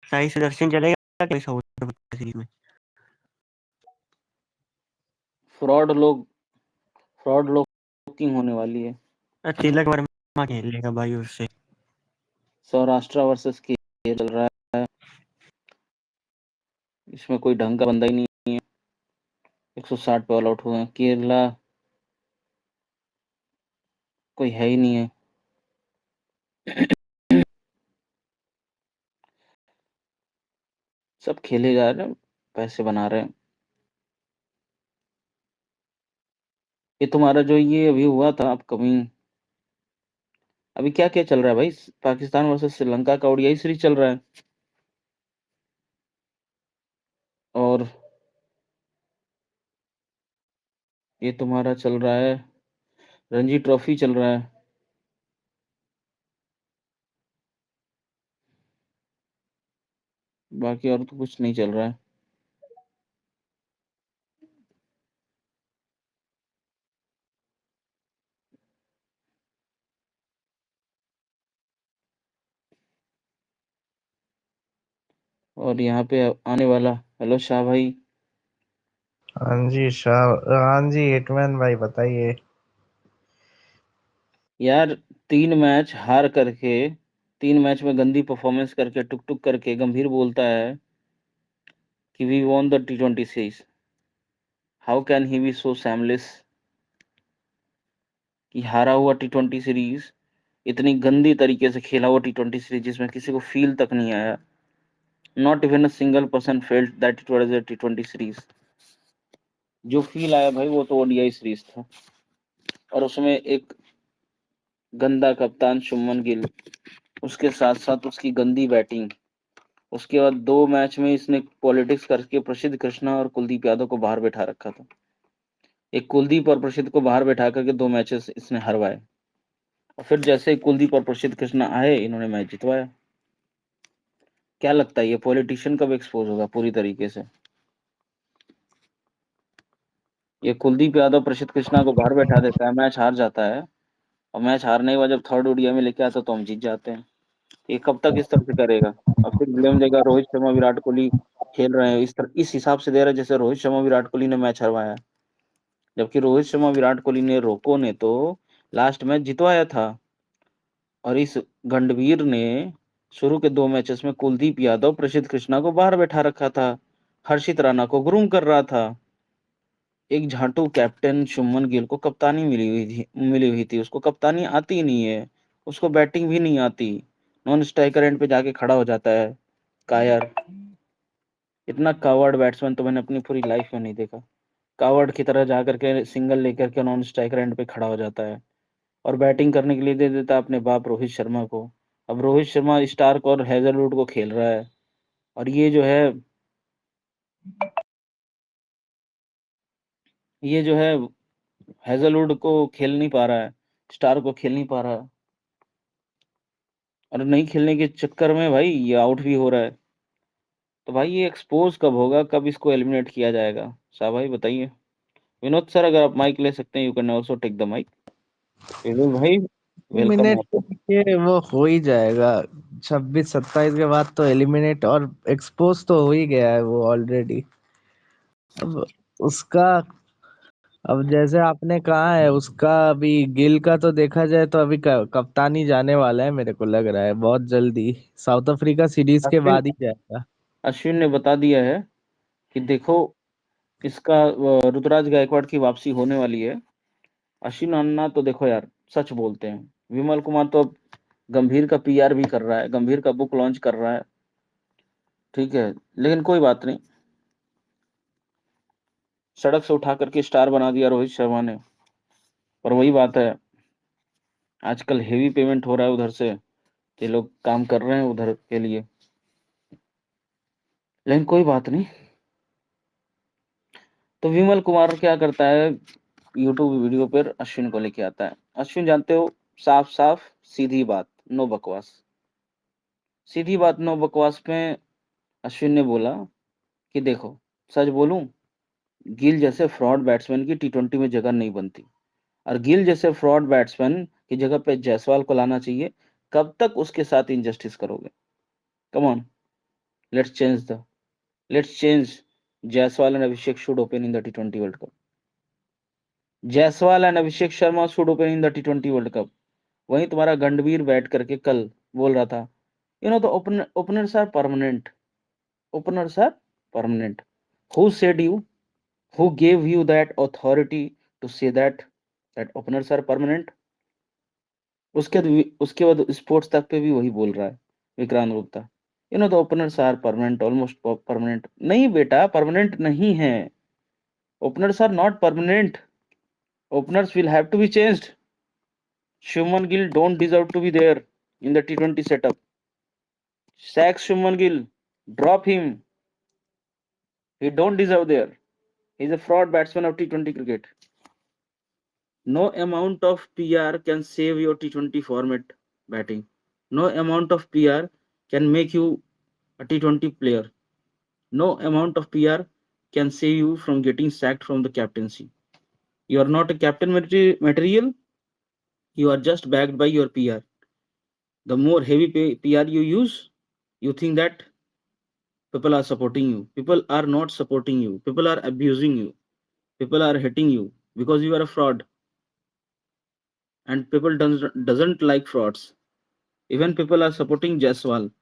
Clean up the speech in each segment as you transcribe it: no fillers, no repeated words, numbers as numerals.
साई सुदर्शन चलेगा क्या south Africa series में? फ्रॉड लोग किंग होने वाली है। तिलक वर्मा खेल लेगा भाई उससे। सौराष्ट्र वर्सेस के चल रहा है, इसमें कोई ढंग का बंदा ही नहीं है। 160 पे ऑल आउट हुए हैं। केरला कोई है ही नहीं है। सब खेले जा रहे हैं, पैसे बना रहे हैं। ये तुम्हारा जो ये अभी हुआ था अपकमिंग, अभी क्या क्या चल रहा है भाई? पाकिस्तान वर्सेस श्रीलंका का ओडीआई सीरीज चल रहा है, और ये तुम्हारा चल रहा है रणजी ट्रॉफी चल रहा है। बाकी और तो कुछ नहीं चल रहा है। और यहाँ पे आने वाला, हेलो शाह भाई। हाँ जी शाह, हाँ जी हिटमैन भाई बताइए। यार 3 मैच हार करके, 3 मैच में गंदी परफॉर्मेंस करके, टुक टुक करके गंभीर बोलता है कि we won the T20 series. How can he be so seamless कि हारा हुआ T20 सीरीज, इतनी गंदी तरीके से खेला हुआ T20 सीरीज जिसमें किसी को फील तक नहीं आया। Not even a single person felt that it was a T20 series. जो फील आया भाई वो तो ओडीआई सीरीज था, और उसमें एक गंदा कप्तान शुभमन गिल, उसके साथ साथ उसकी गंदी बैटिंग। उसके बाद 2 मैच में इसने पॉलिटिक्स करके प्रसिद्ध कृष्णा और कुलदीप यादव को बाहर बैठा रखा था। एक कुलदीप और प्रसिद्ध को बाहर बैठा करके 2 मैचेस इसने हरवाए, और फिर जैसे ही कुलदीप और प्रसिद्ध कृष्णा आए इन्होंने मैच जितवाया। क्या लगता है ये पॉलिटिशियन कब एक्सपोज होगा पूरी तरीके से? ये कुलदीप यादव प्रसिद्ध कृष्णा को बाहर बैठा देता है, मैच हार जाता है, और मैच हारने के बाद जब थर्ड ओडीआई में लेके आता है तो हम जीत जाते हैं। ये कब तक इस तरह से करेगा? और फिर ब्लेम देगा रोहित शर्मा विराट कोहली खेल रहे हैं, इस हिसाब से दे रहा है जैसे रोहित शर्मा विराट कोहली ने मैच हरवाया, जबकि रोहित शर्मा विराट कोहली ने, रोको ने तो लास्ट मैच जितवाया था। और इस गंडवीर ने शुरू के 2 मैचेस में कुलदीप यादव प्रसिद्ध कृष्णा को बाहर बैठा रखा था, हर्षित राणा को ग्रूम कर रहा था। एक झाटू कैप्टन शुभमन गिल को कप्तानी मिली हुई थी, उसको कप्तानी आती नहीं है, उसको बैटिंग भी नहीं आती, नॉन स्ट्राइकर एंड पे जाके खड़ा हो जाता है। कायर, इतना कावर्ड बैट्समैन तो मैंने अपनी पूरी लाइफ में नहीं देखा। कावर्ड की तरह जा करके सिंगल लेकर के नॉन स्ट्राइकर एंड पे खड़ा हो जाता है, और बैटिंग करने के लिए दे देता है अपने बाप रोहित शर्मा को। अब रोहित शर्मा स्टार्क और हैजलवुड को खेल रहा है, और ये जो है हैजलवुड को खेल नहीं पा रहा है, स्टार को खेल नहीं पा रहा है, और नहीं खेलने के चक्कर में भाई ये आउट भी हो रहा है। तो भाई ये एक्सपोज कब होगा, कब इसको एलिमिनेट किया जाएगा? शाह भाई बताइए। विनोद सर अगर आप माइक ले सकते हैं, you can also take the mic. Vivek भाई वेलकम एलिमिनेट आपको। के वो हो ही जाएगा, 26-27 के बाद तो एलिमिनेट और एक्सपोज तो हो ही गया है वो ऑलरेडी। अब उसका, अब जैसे आपने कहा है उसका, अभी गिल का तो देखा जाए तो अभी कप्तानी जाने वाला है, मेरे को लग रहा है बहुत जल्दी साउथ अफ्रीका सीरीज के अश्विन बाद ही जाएगा। अश्विन ने बता दिया है कि देखो इसका ऋतुराज गायकवाड़ की वापसी होने वाली है। अश्विन अन्ना तो देखो यार सच बोलते हैं। विमल कुमार तो अब गंभीर का पीआर भी कर रहा है, गंभीर का बुक लॉन्च कर रहा है, ठीक है, लेकिन कोई बात नहीं। सड़क से उठा करके स्टार बना दिया रोहित शर्मा ने। पर वही बात है, आजकल हेवी पेमेंट हो रहा है उधर से, ये लोग काम कर रहे हैं उधर के लिए, लेकिन कोई बात नहीं। तो विमल कुमार क्या करता है, यूट्यूब वीडियो पर अश्विन को लेके आता है। अश्विन जानते हो, साफ साफ सीधी बात, नो बकवास, सीधी बात नो बकवास में अश्विन ने बोला कि देखो, सच बोलूं, गिल जैसे फ्रॉड बैट्समैन की T20 में जगह नहीं बनती, और गिल जैसे फ्रॉड बैट्समैन की जगह पे जायसवाल को लाना चाहिए। कब तक उसके साथ इनजस्टिस करोगे? Come on. Let's change. Jaiswal and Abhishek should open in the T20 World Cup. Jaiswal and Abhishek Sharma should open in the T20 world cup. वहीं तुम्हारा गंडवीर बैठ करके कल बोल रहा था, the openers are permanent. Openers are permanent. Who said you? Who gave you that authority to say that openers are permanent? उसके बाद स्पोर्ट्स तक पे भी वही बोल रहा है Vikrant Gupta, the openers are permanent, almost permanent. नहीं बेटा, परमानेंट नहीं है. Openers are not permanent. Openers will have to be changed. Shubman Gill don't deserve to be there in the T20 setup. Sack Shubman Gill. Drop him. He don't deserve there. He's a fraud batsman of T20 cricket. No amount of PR can save your T20 format batting. No amount of PR can make you a T20 player. No amount of PR can save you from getting sacked from the captaincy. You are not a captain material. You are just backed by your PR. The more heavy PR you use, you think that people are supporting you. People are not supporting you. People are abusing you. People are hating you because you are a fraud. And people doesn't like frauds. Even people are supporting Jaiswal.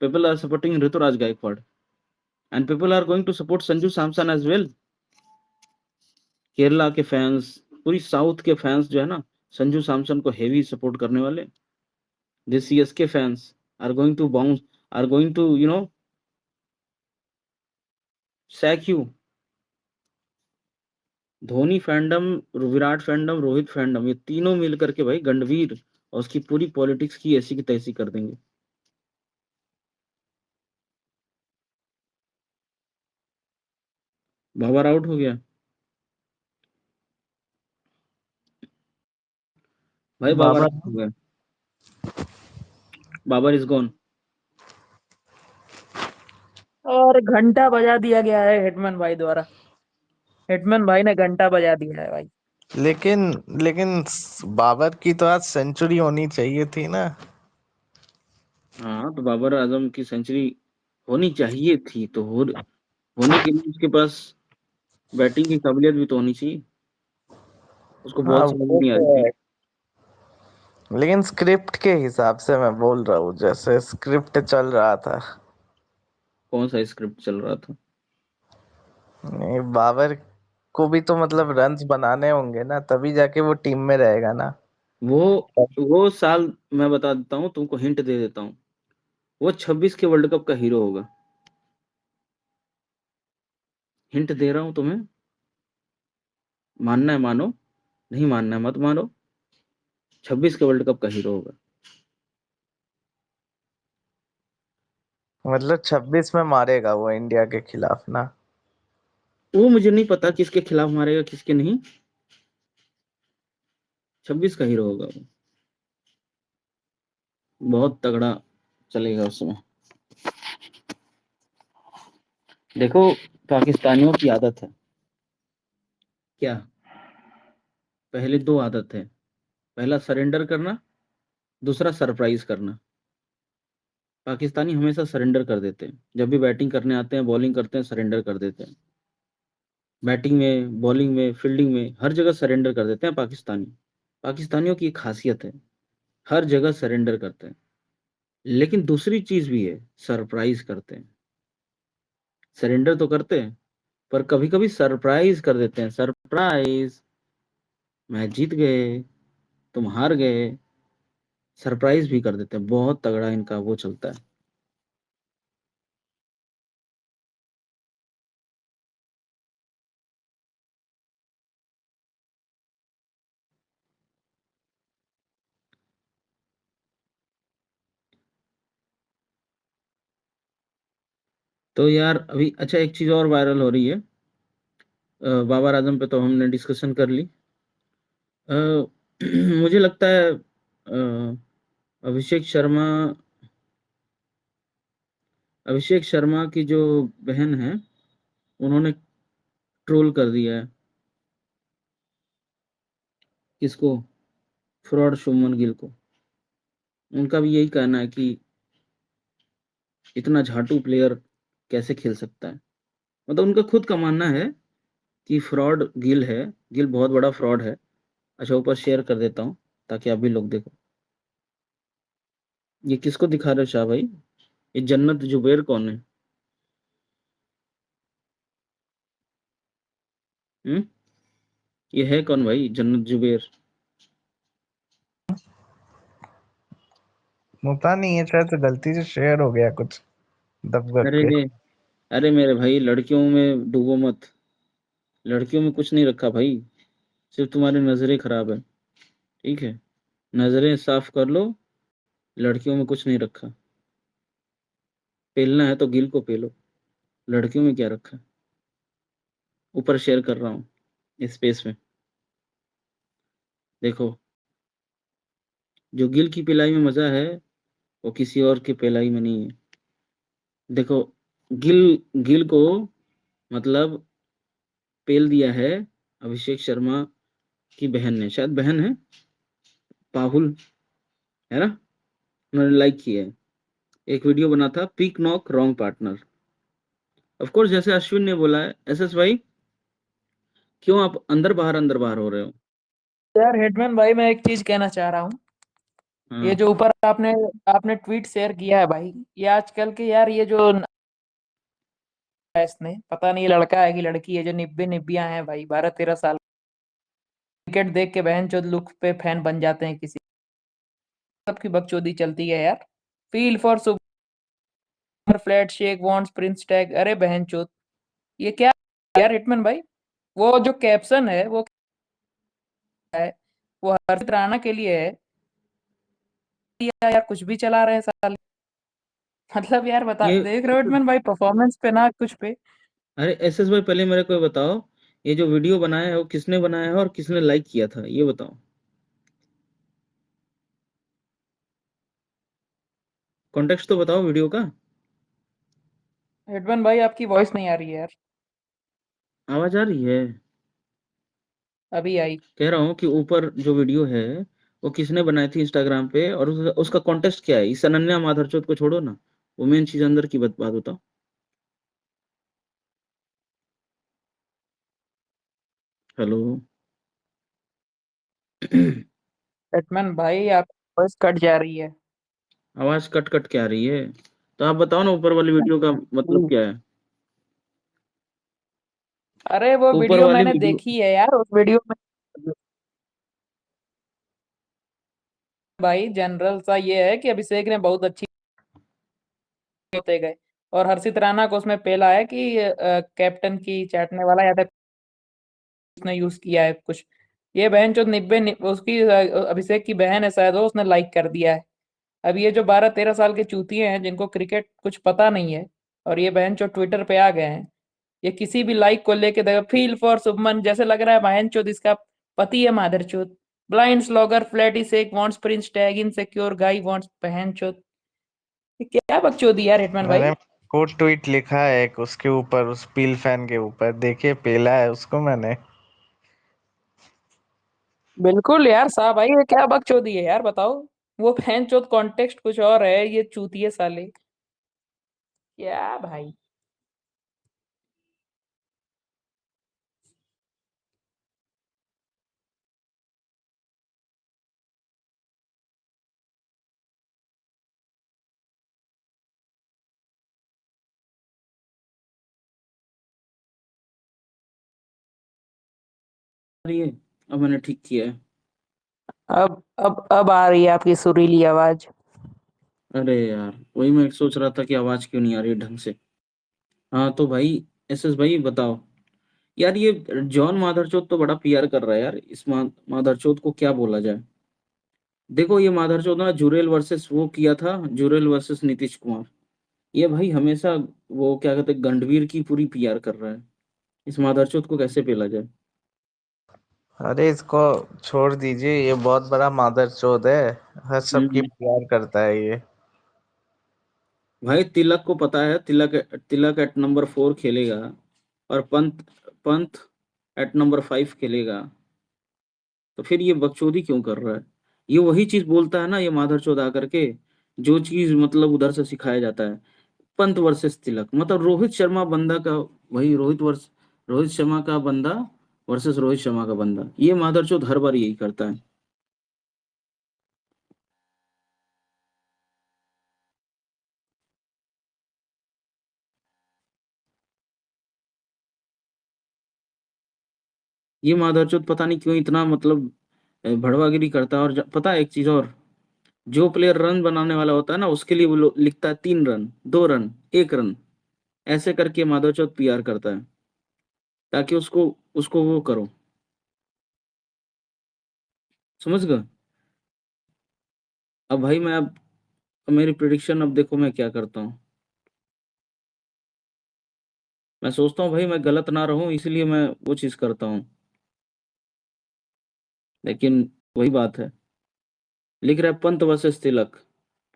People are supporting Rituraj Gaikwad. And people are going to support Sanju Samson as well. Kerala के fans, पूरी south के fans जो है ना, संजू सैमसन को heavy support करने वाले. This CSK fans are going to bounce, are going to sack you. Dhoni fandom, Virat fandom, Rohit fandom, ये तीनों मिलकर के भाई गंडवीर और उसकी पूरी पॉलिटिक्स की ऐसी की तैसी कर देंगे. बाबर आउट हो गया भाई, बाबर आउट हो गया. Babar is gone. और घंटा बजा दिया गया है हिटमैन भाई द्वारा. हिटमैन भाई ने घंटा बजा दिया है भाई. लेकिन बाबर की तो आज सेंचुरी होनी चाहिए थी ना. हाँ, तो बाबर आजम की सेंचुरी होनी चाहिए थी, तो होने के लिए उसके पास बैटिंग की काबिलियत भी तो होनी चाहिए. उसको हाँ बॉल समझ वो नहीं आ तो रही थी. है, लेकिन स्क्रिप्ट के हिसाब से मैं बोल रहा हूँ, जैसे स्क्रिप्ट चल रहा था. कौन सा स्क्रिप्ट चल रहा था? नहीं, बाबर को भी तो मतलब रन्स बनाने होंगे ना, तभी जाके वो टीम में रहेगा ना. वो वो साल मैं बता देता हूँ तुमको, हिंट दे देता हूँ. वो 26 के वर्ल्ड कप का हीरो होगा. हिंट दे रहा हूं तुम्हें. मानना है मानो, नहीं मानना है मत मानो. 26 के वर्ल्ड कप का हीरो होगा. मतलब 26 में मारेगा वो इंडिया के खिलाफ ना. वो मुझे नहीं पता किसके खिलाफ मारेगा किसके नहीं. 26 का हीरो होगा वो. बहुत तगड़ा चलेगा उसमें. देखो, पाकिस्तानियों की आदत है क्या? पहले दो आदत है. पहला सरेंडर करना, दूसरा सरप्राइज करना. पाकिस्तानी हमेशा सरेंडर कर देते हैं. जब भी बैटिंग करने आते हैं, बॉलिंग करते हैं, सरेंडर कर देते हैं. बैटिंग में, बॉलिंग में, फील्डिंग में, हर जगह सरेंडर कर देते हैं पाकिस्तानी. पाकिस्तानियों की एक खासियत है, हर जगह सरेंडर करते हैं. लेकिन दूसरी चीज भी है, सरप्राइज करते हैं. सरेंडर तो करते हैं, पर कभी कभी सरप्राइज कर देते हैं. सरप्राइज, मैच जीत गए, तुम हार गए. सरप्राइज भी कर देते हैं. बहुत तगड़ा इनका वो चलता है. तो यार अभी अच्छा एक चीज और वायरल हो रही है. बाबर आजम पे तो हमने डिस्कशन कर ली. अ, मुझे लगता है अभिषेक शर्मा, अभिषेक शर्मा की जो बहन है, उन्होंने ट्रोल कर दिया है. किसको? फ्रॉड शुभमन गिल को. उनका भी यही कहना है कि इतना झाटू प्लेयर कैसे खेल सकता है? मतलब उनका खुद का मानना है कि फ्रॉड गिल है, गिल बहुत बड़ा फ्रॉड है। अच्छा, ऊपर शेयर कर देता हूँ ताकि आप भी लोग देखो। ये किसको दिखा रहे हो शाह भाई? ये जन्नत जुबैर कौन है? हम्म, ये है कौन भाई जन्नत जुबैर? पता नहीं है, शायद से गलती से शेयर हो गया कुछ दब अरे के। अरे मेरे भाई, लड़कियों में डूबो मत। लड़कियों में कुछ नहीं रखा भाई, सिर्फ तुम्हारी नजरें खराब है। ठीक है, नजरें साफ कर लो। लड़कियों में कुछ नहीं रखा। पेलना है तो गिल को पेलो, लड़कियों में क्या रखा है? ऊपर शेयर कर रहा हूँ इस स्पेस में, देखो। जो गिल की पिलाई में मजा है वो किसी और की पिलाई में नहीं है। देखो, गिल गिल को मतलब पेल दिया है अभिषेक शर्मा की बहन ने, शायद बहन है, पाहुल, है ना? उन्होंने लाइक किया है, एक वीडियो बना था, peak knock wrong partner. Of course, जैसे अश्विन ने बोला है, एसएस भाई, क्यों आप अंदर बाहर हो रहे हो? यार हिटमैन भाई, मैं एक चीज कहना चाह रहा हूँ। ये हाँ, जो ऊपर आपने आपने ट्वीट शेयर किया है भाई, ये आजकल के यार, ये जो है इसने, पता नहीं ये लड़का है कि लड़की है, जो निब्बे निब्बियां हैं भाई, 12-13 साल, क्रिकेट देख के बहन चोद लुक पे फैन बन जाते हैं किसी। सबकी बकचोदी चलती है यार। Feel for super flat shake wants Prince tag, अरे बहन चोद, ये क्या यार हिटमैन भाई? वो जो कैप्शन है वो क्या है? वो हर्षित राणा के लिए है या यार कुछ भी चला रहे हैं साल। मतलब यार बता, ये देख रहे हो हिटमैन भाई, परफॉर्मेंस पे ना कुछ पे। अरे एसएस भाई, पहले मेरे को ये बताओ, ये जो वीडियो बनाया है वो किसने बनाया है और किसने लाइक किया था, ये बताओ। कॉन्टेक्स्ट तो बताओ वीडियो का। हिटमैन भाई आपकी वॉइस नहीं आ रही है यार। आवाज आ रही है? अभी आई। कह रहा हूँ कि ऊपर जो वीडियो है वो किसने बनाई थी इंस्टाग्राम पे, और उसका कॉन्टेक्स्ट क्या है? इस अनन्या माधरचोद को छोड़ो ना, वो मेन चीज अंदर की बात बताओ। हेलो? हिटमैन भाई आपकी वॉइस कट जा रही है। आवाज कट कट के आ रही है, तो आप बताओ ना ऊपर वाली वीडियो का मतलब क्या है? अरे वो ऊपर वीडियो वाली मैंने वीडियो। देखी है यार, उस वीडियो में भाई जनरल सा ये है कि अभिषेक ने बहुत अच्छी होते गए, और हर्षित राणा को उसमें पेला है कि कैप्टन की चाटने वाला, या तो उसने यूज किया है कुछ। ये बहन जो उसकी अभिषेक की बहन है शायद, वो उसने लाइक कर दिया है। अब ये जो 12-13 साल के चूतिए हैं जिनको क्रिकेट कुछ पता नहीं है, और ये बहन जो ट्विटर पे आ गए हैं, ये किसी भी लाइक को लेके देखो, फील फॉर शुभमन, जैसे लग रहा है बहन चोद इसका पति है माधर चोद। ब्लाइंड स्लॉगर फ्लैटी सेक wants Prince tag insecure guy wants बहन चोद। ये क्या बकचोदी यार हिटमैन भाई? मैंने कोट ट्वीट लिखा है एक उसके ऊपर, उस पील फैन के ऊपर, देखिए पेला है उसको मैंने। बिल्कुल यार साहब भाई, ये क्या बकचोदी है यार, बताओ। वो बहन चोद कॉन्टेक्स्ट कुछ और है, ये चूतिए साले, क्या भाई। आ रही है? अब मैंने ठीक किया है। अब आ रही है आपकी सुरीली आवाज। अरे यार, वही मैं सोच रहा था कि आवाज क्यों नहीं आ रही है ढंग से। हाँ तो भाई, एसएस भाई बताओ। यार ये जॉन माधरचोद तो बड़ा पीआर कर रहा है यार, इस माधरचोद को क्या बोला जाए? देखो, ये माधरचोद ना जुरेल वर्सेस वो किया था, जुरेल वर्सेस नीतीश कुमार। ये भाई हमेशा वो क्या कहते हैं, गंडवीर की पूरी पीआर कर रहा है। इस मादरचोद को कैसे पेला जाए? अरे इसको छोड़ दीजिए, ये बहुत बड़ा मादरचोद है, हर सबकी हम्म। प्यार करता है ये। भाई तिलक को पता है, तिलक एट नंबर 4 खेलेगा, और पंत पंत एट नंबर 5 खेलेगा। तो फिर ये बकचोदी क्यों कर रहा है? ये वही चीज बोलता है ना ये मादरचोद आकर के, जो चीज मतलब उधर से सिखाया जाता है। पंत वर्सेस तिलक, मतलब रोहित शर्मा बंदा का, वही रोहित शर्मा का बंदा वर्सेस रोहित शर्मा का बंदा। ये मादरचोद हर बार यही करता है। ये मादरचोद पता नहीं क्यों इतना मतलब भड़वागिरी करता है। और पता है एक चीज और, जो प्लेयर रन बनाने वाला होता है ना, उसके लिए वो लिखता है 3 रन, 2 रन, 1 रन, ऐसे करके माधवचौथ पीआर करता है ताकि उसको उसको वो करो, समझ गए। अब भाई मैं अब मेरी प्रिडिक्शन, अब देखो मैं क्या करता हूँ। मैं सोचता हूँ भाई मैं गलत ना रहूं, इसलिए मैं वो चीज करता हूँ, लेकिन वही बात है। लिख रहा है Pant versus Tilak,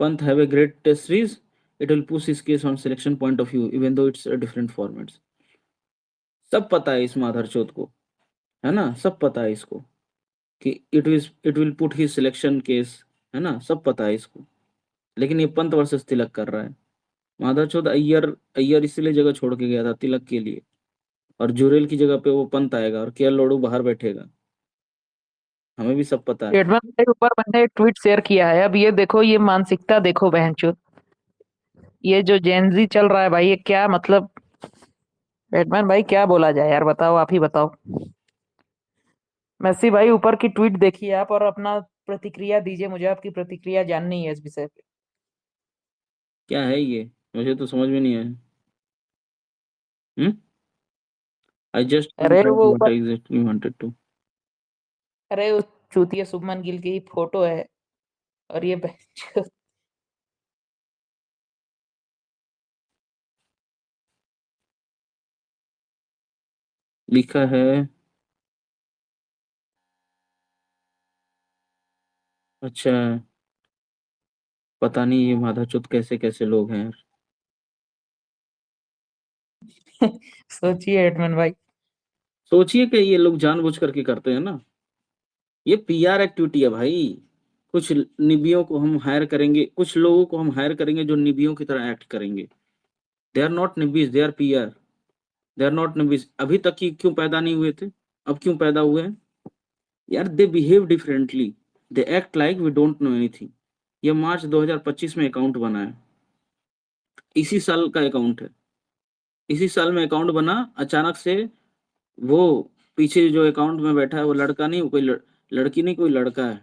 Pant have a great test series, it will push his case on selection point of view even though it's a different formats. सब पता है इस माधरचोद को, है ना, सब पता है इसको कि it will put his selection case, है ना, सब पता है इसको। लेकिन ये पंत वर्सेस तिलक कर रहा है। माधवचोद अय्यर अय्यर इसलिए जगह छोड़ के गया था तिलक के लिए, और जुरेल की जगह पे वो पंत आएगा और केएल राहुल बाहर बैठेगा, हमें भी सब पता है। स्टेटमेंट के ऊपर मैंने एक ट्वीट शेयर किया है। अब ये देखो, ये मानसिकता देखो बहनचोद, ये जो जेनजी चल रहा है भाई, ये क्या मतलब। बैटमैन भाई क्या बोला जाए यार, बताओ, आप ही बताओ। मेसी भाई ऊपर की ट्वीट देखिए आप और अपना प्रतिक्रिया दीजिए, मुझे आपकी प्रतिक्रिया जाननी है इस विषय पे। क्या है ये, मुझे तो समझ में नहीं आया। आई जस्ट अरे वो व्हाट ऊपर, एग्जैक्टली वांटेड टू। अरे उस चूतिया शुभमन गिल की फोटो है और ये बहनचोद। लिखा है, अच्छा, पता नहीं ये माधाचोद कैसे कैसे लोग हैं यार। सोचिए बैटमैन भाई। सोचिए कि ये लोग जानबूझ करके करते हैं ना, ये पीआर एक्टिविटी है भाई। कुछ निबियों को हम हायर करेंगे, कुछ लोगों को हम हायर करेंगे जो निबियों की तरह एक्ट करेंगे। They are not newbies, they are PR, they are not newbies. अभी तक ही क्यों पैदा नहीं हुए थे, अब क्यों पैदा हुए हैं यार। They behave differently, they act like we don't know anything. ये मार्च 2025 में अकाउंट बना है, इसी साल का अकाउंट है, इसी साल में अकाउंट बना। अचानक से वो पीछे जो अकाउंट में बैठा है वो लड़का नहीं, कोई लड़की नहीं, कोई लड़का है,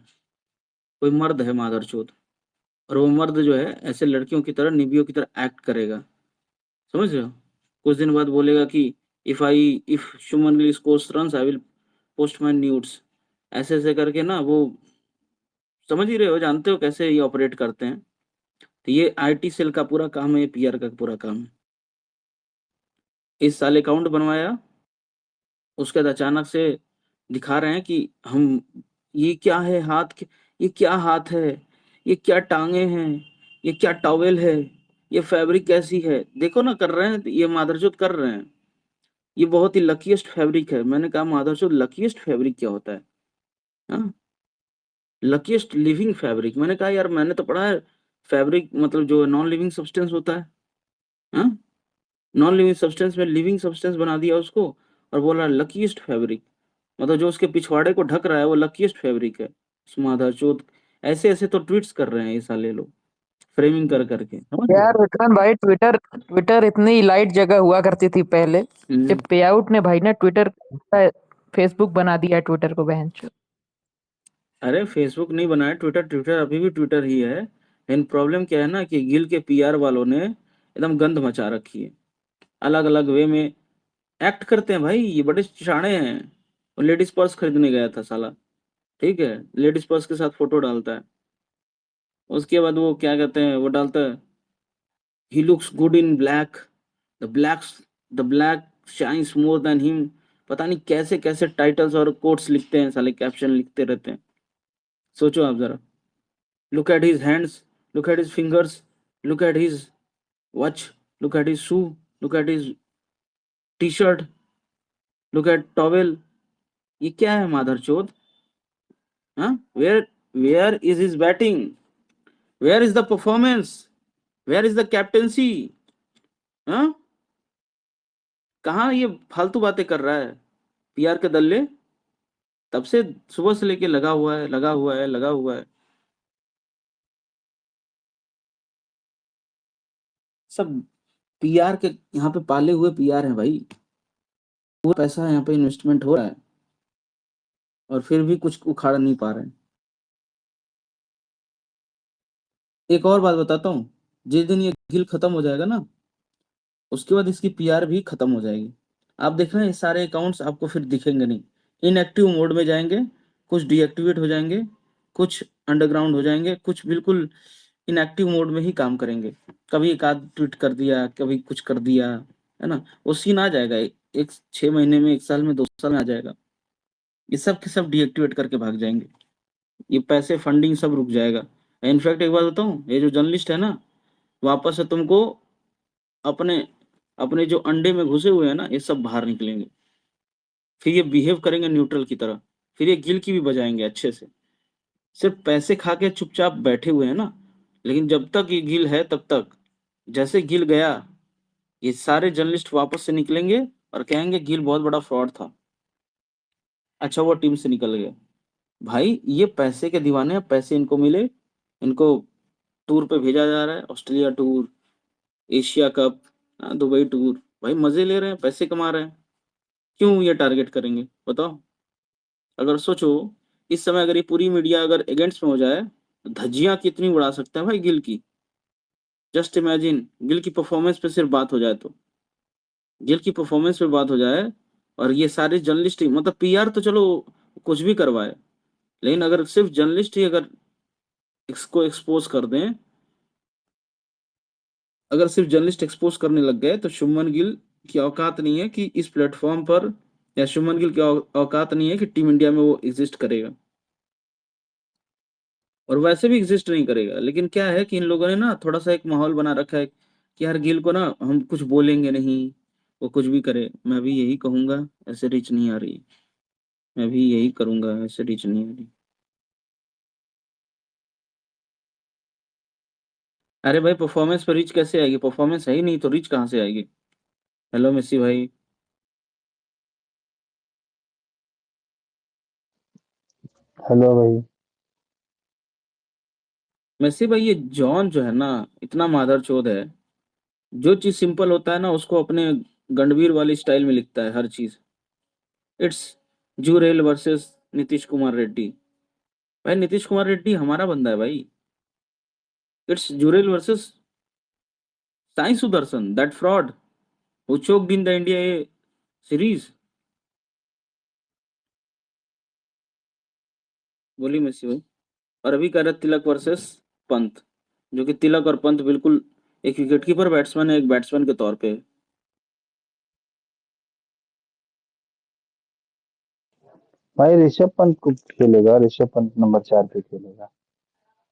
कोई मर्द है मादरचोद। और वो मर्द जो है ऐसे लड़कियों की तरह, निबियों की तरह एक्ट करेगा, समझ रहे हो। कुछ दिन बाद बोलेगा कि if शुमन Gill scores runs I will post my nudes, ऐसे ऐसे करके ना वो, समझ ही रहे हो, जानते हो कैसे ये ऑपरेट करते हैं। तो ये आईटी सेल का पूरा काम है, ये पीआर का पूरा काम है। इस साल अकाउंट बनवाया, उसके बाद अचानक से दिखा रहे हैं कि हम, ये क्या है हाथ ये क्या हाथ है, ये क्या टांगे हैं, ये क्या टॉवेल है, ये फैब्रिक कैसी है, देखो ना, कर रहे हैं ये मादरचोद कर रहे हैं। ये बहुत ही लकीएस्ट फैब्रिक है। मैंने कहा मादरचोद लकीएस्ट फैब्रिक क्या होता है, हाँ, लकीएस्ट लिविंग फैब्रिक। मैंने कहा यार मैंने तो पढ़ा है फैब्रिक मतलब जो नॉन लिविंग सब्सटेंस होता है, हाँ, नॉन लिविंग सब्सटेंस में लिविंग सब्सटेंस बना दिया उसको, और बोला लकीएस्ट फैब्रिक, मतलब जो उसके पिछवाड़े को ढक रहा है वो लकीएस्ट फैब्रिक है। माधवचोद ऐसे ऐसे तो ट्वीट्स कर रहे हैं ये साले लोग, फ्रेमिंग कर करके, समझ रहे यार हो। विक्रांत भाई, ट्विटर ट्विटर इतनी लाइट जगह हुआ करती थी पहले। ये पे आउट ने भाई ना ट्विटर, फेसबुक बना दिया है ट्विटर को बहनचोद। अरे फेसबुक नहीं बनाया, ट्विटर, ट्विटर अभी भी ट्विटर ही है। लेकिन प्रॉब्लम क्या है ना कि गिल के पीआर वालों ने एकदम गंद मचा रखी है, अलग अलग वे में एक्ट करते हैं भाई, ये बड़े शाणे हैं। और लेडीज पर्स खरीदने गया था साला, ठीक है, लेडीज पर्स के साथ फोटो डालता है, उसके बाद वो क्या कहते हैं, वो डालता है he looks good in black, the black the black shines more than him. पता नहीं कैसे कैसे टाइटल्स और कोट्स लिखते हैं साले, कैप्शन लिखते रहते हैं। सोचो आप जरा, look at his hands, look at his fingers, look at his watch, look at his shoe, look at his T shirt, look at towel. ये क्या है माधरचोद, हाँ, where is his batting, where is the performance, where is the captaincy, हाँ, कहाँ ये फालतू बातें कर रहा है पीआर के दल्ले। तब से सुबह से लेके लगा हुआ है, लगा हुआ है, लगा हुआ है। सब पीआर के यहाँ पे पाले हुए पीआर हैं भाई। पूरा पैसा यहाँ पे इन्वेस्टमेंट हो रहा है और फिर भी कुछ उखाड़ नहीं पा रहे हैं। एक और बात बताता हूँ, जिस दिन ये गिल खत्म हो जाएगा ना, उसके बाद इसकी पीआर भी खत्म हो जाएगी। आप देख रहे हैं ये सारे अकाउंट्स आपको फिर दिखेंगे नहीं, इनएक्टिव मोड में जाएंगे, कुछ डीएक्टिवेट हो जाएंगे, कुछ अंडरग्राउंड हो जाएंगे, कुछ बिल्कुल इनएक्टिव मोड में ही काम करेंगे। कभी एक आध ट्वीट कर दिया, कभी कुछ कर दिया, है ना, वो सीन आ जाएगा। एक 6 महीने में, 1 साल में, 2 साल में आ जाएगा। ये सब के सब डीएक्टिवेट करके भाग जाएंगे। ये पैसे फंडिंग सब रुक जाएगा। इनफैक्ट एक बात बताऊं, ये जो जर्नलिस्ट है ना, वापस से तुमको अपने अपने जो अंडे में घुसे हुए हैं ना, ये सब बाहर निकलेंगे। फिर ये बिहेव करेंगे न्यूट्रल की तरह। फिर ये गिल की भी बजाएंगे अच्छे से। सिर्फ पैसे खा के चुपचाप बैठे हुए हैं ना, लेकिन जब तक ये गिल है तब तक। जैसे गिल गया, ये सारे जर्नलिस्ट वापस से निकलेंगे और कहेंगे गिल बहुत बड़ा फ्रॉड था। अच्छा वो टीम से निकल गया। भाई ये पैसे के दीवाने हैं, पैसे इनको मिले, इनको टूर पे भेजा जा रहा है, Australia tour, Asia cup, Dubai tour. भाई मजे ले रहे हैं, पैसे कमा रहे हैं। क्यों ये टारगेट करेंगे बताओ? अगर सोचो, इस समय अगर ये पूरी मीडिया अगर अगेंस्ट में हो जाए, तो धज्जियां कितनी उड़ा सकता है भाई गिल की। जस्ट इमेजिन, गिल की परफॉर्मेंस पे सिर्फ बात हो जाए तो, गिल की परफॉर्मेंस पे बात हो जाए, और ये सारे जर्नलिस्ट ही, मतलब पीआर तो चलो कुछ भी करवाए, लेकिन अगर सिर्फ जर्नलिस्ट ही अगर इसको एक्सपोज कर दें, अगर सिर्फ जर्नलिस्ट एक्सपोज करने लग गए, तो शुभमन गिल की औकात नहीं है कि इस प्लेटफॉर्म पर, या शुभमन गिल की औकात नहीं है कि टीम इंडिया में वो एग्जिस्ट करेगा। और वैसे भी एग्जिस्ट नहीं करेगा। लेकिन क्या है कि इन लोगों ने ना थोड़ा सा एक माहौल बना रखा है कि यार गिल को ना हम कुछ बोलेंगे नहीं, वो कुछ भी करे, मैं भी यही कहूंगा, ऐसे रीच नहीं आ रही, मैं भी यही करूंगा, ऐसे रीच नहीं आ रही। अरे भाई परफॉर्मेंस पर रीच कैसे आएगी? परफॉर्मेंस है ही नहीं तो रीच कहाँ से आएगी? हेलो मेसी भाई। हेलो भाई। मेसी भाई, ये जॉन जो है ना, इतना मादरचोद है। जो चीज सिंपल होता है ना, उसको अपने गंडवीर वाली स्टाइल में लिखता है हर चीज। It's Jurel versus Nitish Kumar Reddy. भाई नीतीश कुमार रेड्डी हमारा बंदा है भाई। It's Jurel versus Sai Sudarshan, that fraud who choked in the India series. बोली मेसी भाई। और अभी कह रहे तिलक वर्सेस पंत, जो कि तिलक और पंत बिल्कुल एक विकेटकीपर बैट्समैन है, एक बैट्समैन के तौर पे। भाई ऋषभ पंत को खेलेगा, ऋषभ पंत नंबर 4 पे खेलेगा।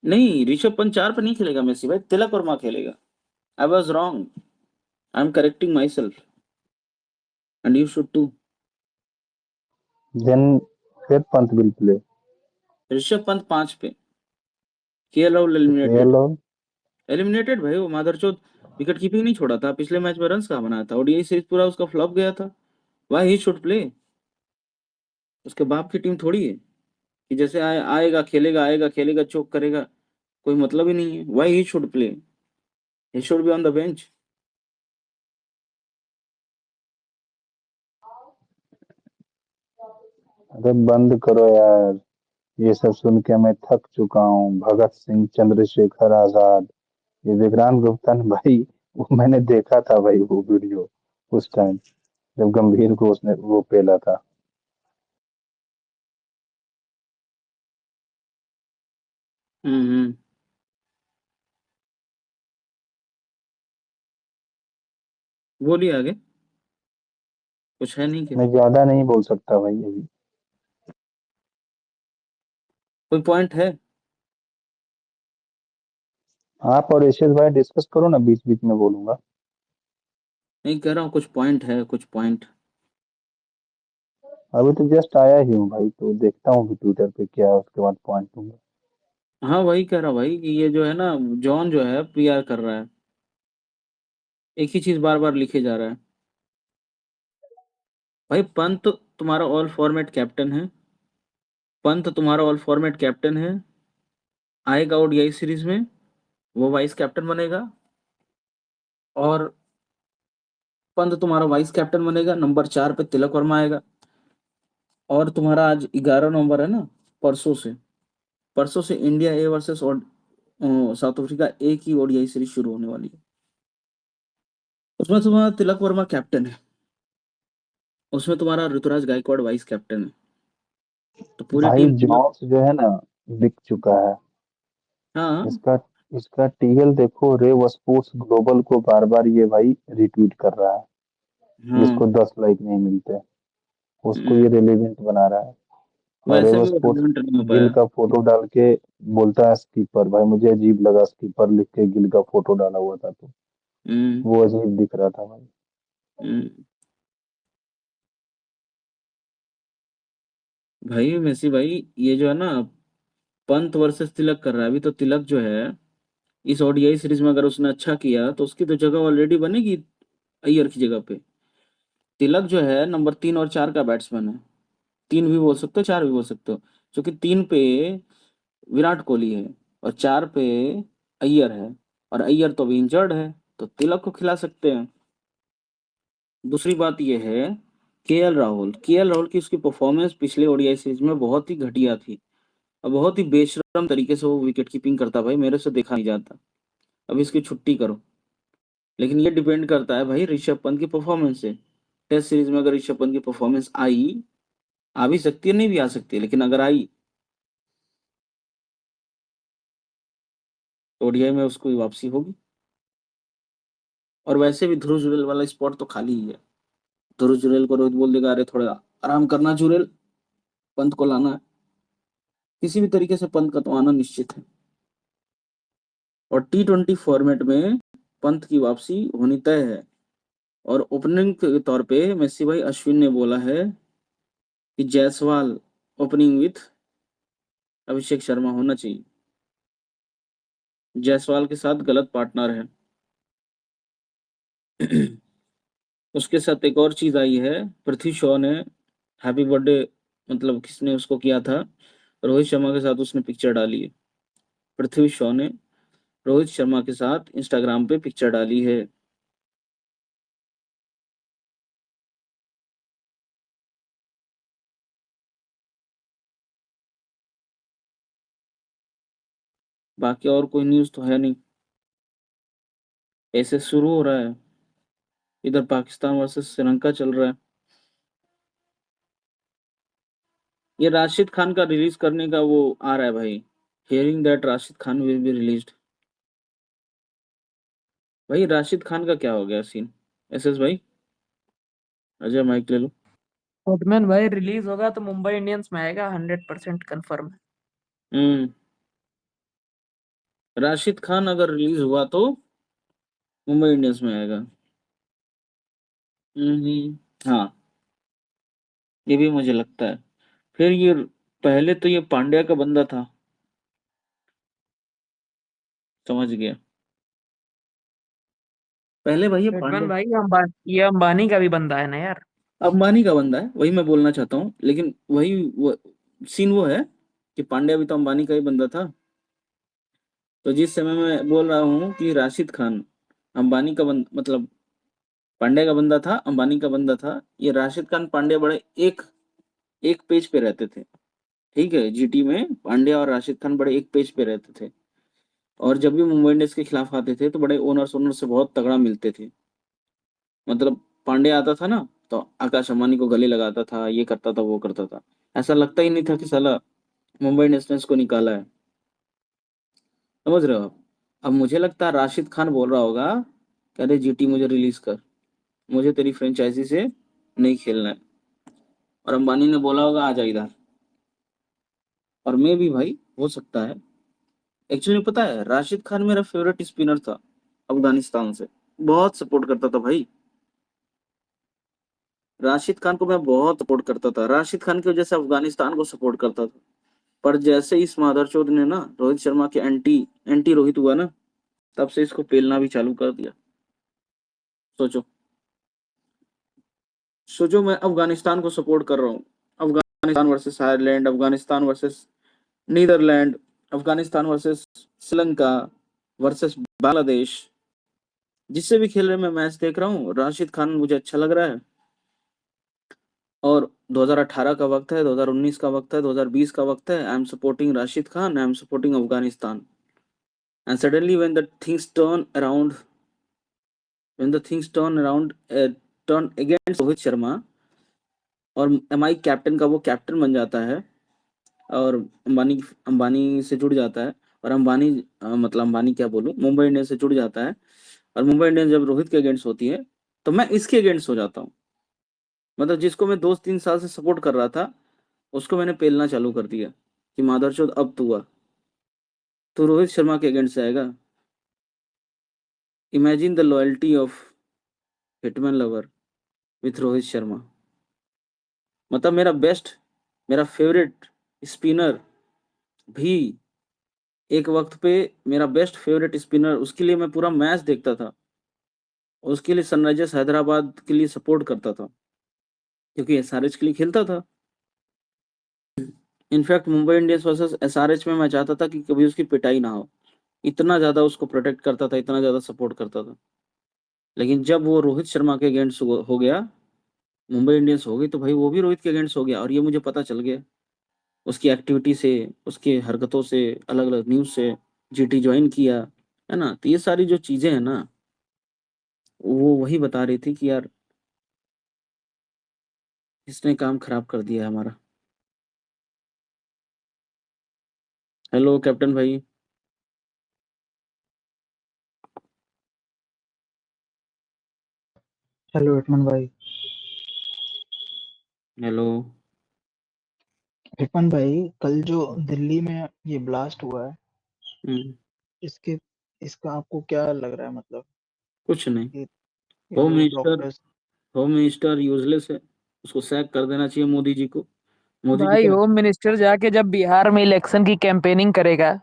नहीं, ऋषभ पंत 4 पे नहीं खेलेगा मेसी भाई, तिलक वर्मा खेलेगा। I was wrong, I am correcting myself, and you should too. Then फिर पंत विल प्ले। ऋषभ पंत 5 पे। KL Rahul eliminated. KL eliminated भाई, वो मादरचोद विकेट कीपिंग नहीं छोड़ा था पिछले मैच में, रन कहाँ बनाया था, ओडीआई सीरीज पूरा उसका फ्लॉप गया था। Why he should play? उसके बाप की टीम थोड़ी है कि जैसे आएगा खेलेगा, आएगा खेलेगा, चोक करेगा, कोई मतलब ही नहीं है। Why he should play? He should be on the bench. अरे बंद करो यार, ये सब सुन के मैं थक चुका हूँ। भगत सिंह, चंद्रशेखर आजाद, ये विक्रांत गुप्ता ने भाई, वो मैंने देखा था भाई वो वीडियो उस टाइम जब गंभीर को उसने वो पेला था। हम्म। बोलिए आगे, कुछ है नहीं क्या? मैं ज्यादा नहीं बोल सकता भाई अभी। कोई पॉइंट है? आप और यशेष भाई डिस्कस करो ना, बीच बीच में बोलूंगा। नहीं, कह रहा हूँ कुछ पॉइंट है, कुछ पॉइंट। अभी तो जस्ट आया ही हूँ भाई, तो देखता हूँ कि ट्विटर पे क्या है, उसके बाद पॉइंट दूंगा। हाँ वही कह रहा हूँ भाई कि ये जो है ना, जॉन जो है पीआर कर रहा है। एक ही चीज बार बार लिखे जा रहा है। भाई पंत तुम्हारा ऑल फॉर्मेट कैप्टन है, पंत तुम्हारा ऑल फॉर्मेट कैप्टन है, आएगा ओडीआई सीरीज में, वो वाइस कैप्टन बनेगा, और पंत तुम्हारा वाइस कैप्टन बनेगा, नंबर 4 पे तिलक वर्मा आएगा। और तुम्हारा आज 11 नवंबर है ना, परसों से India A versus South Africa A की ओडीआई सीरीज शुरू होने वाली है। उसमें तुम्हारा तिलक वर्मा कैप्टन है, उसमें तुम्हारा ऋतुराज गायकवाड़ वाइस कैप्टन है, तो पूरी भाई टीम तिलक। जॉन्स जो है ना बिक चुका है। हाँ। इसका इसका टीएल देखो, रेव स्पोर्ट्स ग्लोबल को बार बार ये भाई रिट्वीट कर रहा है, हाँ। जिसको 10 लाइक नहीं मिलते उसको ये हम्म, रेलिवेंट बना रहा है। और वैसे रेव भी वो स्पोर्ट्स relevant नहीं हो गिल पाया। का फोटो डाल के बोलता है स्कीपर, भाई मुझे अजीब लगा, स्कीपर लिख के गिल का फोटो डाला हुआ था तो हम्म। वो अजीब दिख रहा था भाई। हम्म। भाई मेसी भाई, ये जो है ना, पंत वर्सेस तिलक कर रहा है अभी, तो तिलक जो है इस ओडीआई सीरीज में अगर उसने अच्छा किया तो उसकी तो जगह ऑलरेडी बनेगी अय्यर की जगह पे। तिलक जो है नंबर 3 और 4 का बैट्समैन है, 3 भी बोल सकते हो, 4 भी बोल सकते हो, क्योंकि 3 पे विराट कोहली है और 4 पे अय्यर है, और अय्यर तो अभी इंजर्ड है, तो तिलक को खिला सकते हैं। दूसरी बात यह है, केएल राहुल की उसकी परफॉर्मेंस पिछले ओडीआई सीरीज में बहुत ही घटिया थी, और बहुत ही बेशरम तरीके से वो विकेट कीपिंग करता, भाई मेरे से देखा नहीं जाता। अब इसकी छुट्टी करो। लेकिन ये डिपेंड करता है भाई ऋषभ पंत की परफॉर्मेंस से। टेस्ट सीरीज में अगर ऋषभ पंत की परफॉर्मेंस आई, आ भी सकती है नहीं भी आ सकती है, लेकिन अगर आई तो ओडीआई में उसको वापसी होगी। और वैसे भी ध्रुव जुरेल वाला स्पॉट तो खाली ही है। ध्रुव जुरेल को रोहित बोल देगा, अरे थोड़ा आराम करना जुरेल, पंत को लाना है। किसी भी तरीके से पंत का तो आना निश्चित है। और T20 फॉर्मेट में पंत की वापसी होनी तय है। और ओपनिंग के तौर पे मेसी भाई अश्विन ने बोला है कि जायसवाल ओपनिंग विथ अभिषेक शर्मा होना चाहिए। जायसवाल के साथ गलत पार्टनर है। उसके साथ एक और चीज आई है, पृथ्वी शॉ ने हैप्पी बर्थडे, मतलब किसने उसको किया था, रोहित शर्मा के साथ उसने पिक्चर डाली है। पृथ्वी शॉ ने रोहित शर्मा के साथ इंस्टाग्राम पे पिक्चर डाली है। बाकी और कोई न्यूज तो है नहीं, ऐसे शुरू हो रहा है। इधर पाकिस्तान वर्सेस श्रीलंका चल रहा है। ये राशिद खान का रिलीज करने का वो आ रहा है भाई, hearing that Rashid Khan will be released. भाई राशिद खान का क्या हो गया सीन? एसएस भाई, अजय माइक ले लो। फुटमैन भाई रिलीज होगा तो मुंबई इंडियंस में आएगा, 100% कंफर्म है। हम्म। राशिद खान अगर रिलीज हुआ तो मुंबई इंडियंस में आएगा। हाँ, ये भी मुझे लगता है। फिर ये पहले तो ये पांड्या का बंदा था, समझ गया। पहले भाई ये फुटमैन पांड्या भाई ये अंबानी का भी बंदा है ना यार। अंबानी का बंदा है, वही मैं बोलना चाहता हूँ, लेकिन वही सीन वो है कि पांड्या भी तो अंबानी का ही बंदा था। तो जिस समय मैं बोल रहा हूँ कि राशिद खान अंबानी का मतलब पांड्या का बंदा था, अंबानी का बंदा था, ये राशिद खान पांड्या बड़े एक एक पेज पे रहते थे। ठीक है, जीटी में पांड्या और राशिद खान बड़े एक पेज पे रहते थे। और जब भी मुंबई इंडियंस के खिलाफ आते थे तो बड़े ओनर्स ओनर से बहुत तगड़ा मिलते थे। मतलब पांड्या आता था ना, तो आकाश अंबानी को गले लगाता था, ये करता था वो करता था। ऐसा लगता ही नहीं था कि साला मुंबई इंडियंस ने इसको निकाला है। समझ रहे हो आप? अब मुझे लगता है राशिद खान बोल रहा होगा कि अरे जीटी मुझे रिलीज कर, मुझे तेरी फ्रेंचाइजी से नहीं खेलना है। और अंबानी ने बोला होगा आ जा इधर। और मैं भी भाई हो सकता है। एक्चुअली पता है, राशिद खान मेरा फेवरेट स्पिनर था अफगानिस्तान से, बहुत सपोर्ट करता था भाई। राशिद खान को मैं बहुत सपोर्ट करता था, राशिद खान की वजह से अफगानिस्तान को सपोर्ट करता था। पर जैसे इस मादरचोद ने ना रोहित शर्मा के एंटी एंटी रोहित हुआ ना, तब से इसको पेलना भी चालू कर दिया। सोचो सोचो, मैं अफगानिस्तान को सपोर्ट कर रहा हूँ, Afghanistan versus Ireland, Afghanistan versus Netherland, Afghanistan versus Sri Lanka versus Bangladesh, जिससे भी खेल रहे मैं मैच देख रहा हूँ, राशिद खान मुझे अच्छा लग रहा है। और 2018 का वक्त है, 2019 का वक्त है, 2020 का वक्त है। I am supporting Rashid Khan, I am supporting Afghanistan. And suddenly when the things turn around, turn against Rohit Sharma, और एमआई कैप्टन का वो कैप्टन बन जाता है, और अंबानी से जुड़ जाता है, और मतलब अंबानी क्या बोलूं, मुंबई इंडियंस से जुड़ जाता है, और मुंबई इंडियंस जब रोहित के अगेंस्ट होती है तो मैं इसके अगेंस्ट हो जाता हूँ। मतलब जिसको मैं 2-3 साल से सपोर्ट कर रहा था, उसको मैंने पेलना चालू कर दिया कि मादरचोद अब तू आ, तो रोहित शर्मा के अगेंस्ट जाएगा। Imagine the loyalty of hitman lover with Rohit Sharma. मतलब मेरा फेवरेट स्पिनर भी, एक वक्त पे मेरा बेस्ट फेवरेट स्पिनर, उसके लिए मैं पूरा मैच देखता था, उसके लिए सनराइजर्स हैदराबाद के लिए सपोर्ट करता था, क्योंकि एसआरएच के लिए खेलता था। In fact Mumbai Indians versus SRH में मैं चाहता था कि कभी उसकी पिटाई ना हो, इतना ज्यादा उसको प्रोटेक्ट करता था, इतना ज्यादा सपोर्ट करता था। लेकिन जब वो रोहित शर्मा के अगेंस्ट हो गया, मुंबई इंडियंस हो गई, तो भाई वो भी रोहित के अगेंस्ट हो गया, और ये मुझे पता चल गया उसकी एक्टिविटी से, उसके हरकतों से, अलग अलग न्यूज से। जीटी ज्वाइन किया है ना, तो ये सारी जो चीजें हैं ना, वो वही बता रही थी कि यार इसने काम खराब कर दिया है हमारा। हेलो कैप्टन भाई। हेलो हिटमन भाई। हेलो। हिटमन भाई, कल जो दिल्ली में ये ब्लास्ट हुआ है, हम्म, इसके इसका आपको क्या लग रहा है? मतलब कुछ नहीं। ये ये होम जो minister doctors. Home minister useless है, उसको सैक कर देना चाहिए मोदी जी को। मोदी जी भाई का होम मिनिस्टर जाके जब बिहार में इलेक्शन की कैंपेनिंग करेगा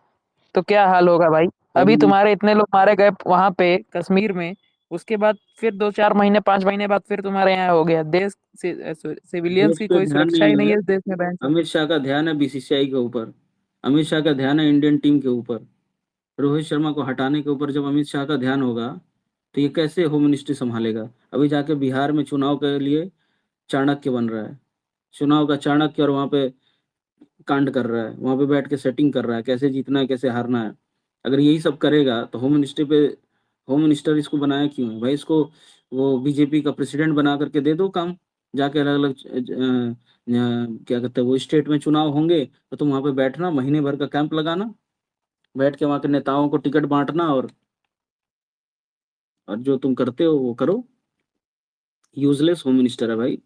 तो क्या हाल होगा भाई। होम अभी मिनिस्टर तुम्हारे इतने लोग मारे गए वहां पे कश्मीर में, उसके बाद फिर 2-4 महीने 5 महीने बाद फिर तुम्हारे यहाँ हो गया। देश सिविलियंस देश की पे कोई ध्यान सुरक्षा ही नहीं नहीं है। है इस देश में बहन चो। अमित शाह का ध्यान है बीसीसीआई के ऊपर, अमित शाह का ध्यान है इंडियन टीम के ऊपर। रोहित शर्मा को हटाने के ऊपर जब अमित शाह का ध्यान होगा, तो ये कैसे होम मिनिस्ट्री संभालेगा। अभी जाके बिहार में चुनाव के लिए चाणक्य बन रहा है, चुनाव का चाणक्य, और वहां पे कांड कर रहा है, वहां पे बैठ के सेटिंग कर रहा है, कैसे जीतना है, कैसे हारना है। अगर यही सब करेगा तो होम मिनिस्टर इसको बनाया क्यों है भाई। इसको वो बीजेपी का प्रेसिडेंट बना करके दे दो काम, जाके अलग अलग क्या कहते हैं वो स्टेट में चुनाव होंगे, तो तुम वहां पे बैठना, महीने भर का कैंप लगाना, बैठ के वहां के नेताओं को टिकट बांटना, और जो तुम करते हो वो करो। यूजलेस होम मिनिस्टर है भाई।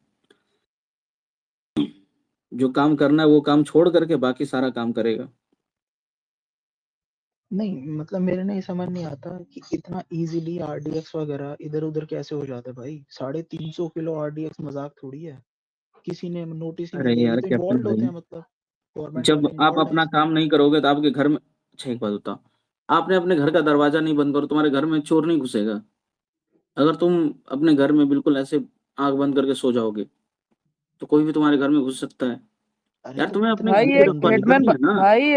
जो काम करना है वो काम छोड़ करके बाकी सारा काम करेगा। नहीं, मतलब मेरे नहीं समझ नहीं आता कि इतना इजीली आरडीएक्स वगैरह इधर उधर कैसे हो जाते हैं भाई। 350 किलो आरडीएक्स मजाक थोड़ी है। किसी ने नोटिस ही नहीं अरे दिया, ये यार तो कैप्टन इन्वॉल्व होते भाई, हैं, मतलब गवर्नमेंट जब वाले आप इन्वॉल्व हैं अपना इसमें। काम नहीं करोगे तो आपके घर में, अच्छा एक बात बताओ, आपने अपने घर का दरवाजा नहीं बंद करो, तुम्हारे घर में चोर नहीं घुसेगा। अगर तुम अपने घर में बिल्कुल ऐसे आंख बंद करके सो जाओगे, तो कोई भी तुम्हारे घर में घुस सकता है। अरे यार तो तुम्हें अपने इतना घर भाई की एक रखवाली हिटमैन करनी है ना। भाई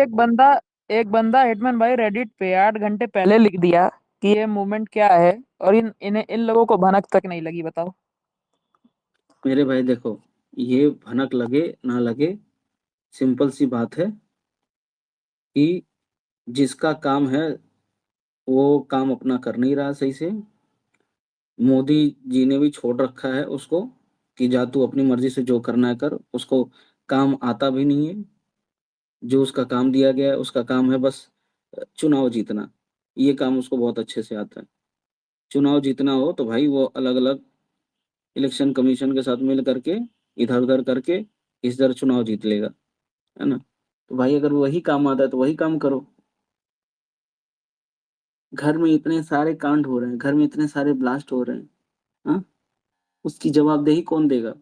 एक बंदा हिटमैन भाई रेडिट पे 8 घंटे पहले लिख दिया कि ये मूवमेंट क्या है, और इन लोगों को भनक तक नहीं लगी, बताओ। मेरे भाई देखो, ये भनक लगे ना लगे, सिंपल सी बात है कि जिसका काम है वो काम अपना कर नहीं रहा सही से। मोदी जी ने भी छोड़ रखा है उसको कि जा तू अपनी मर्जी से जो करना है कर, उसको काम आता भी नहीं है। जो उसका काम दिया गया है उसका काम है बस चुनाव जीतना। ये काम उसको बहुत अच्छे से आता है। चुनाव जीतना हो तो भाई वो अलग अलग इलेक्शन कमीशन के साथ मिल करके, इधर उधर करके इस तरह चुनाव जीत लेगा, है ना। तो भाई अगर वही काम आता है तो वही काम करो। घर में इतने सारे कांड हो रहे हैं, घर में इतने सारे ब्लास्ट हो रहे हैं, हाँ, उसकी जवाबदेही कौन देगा।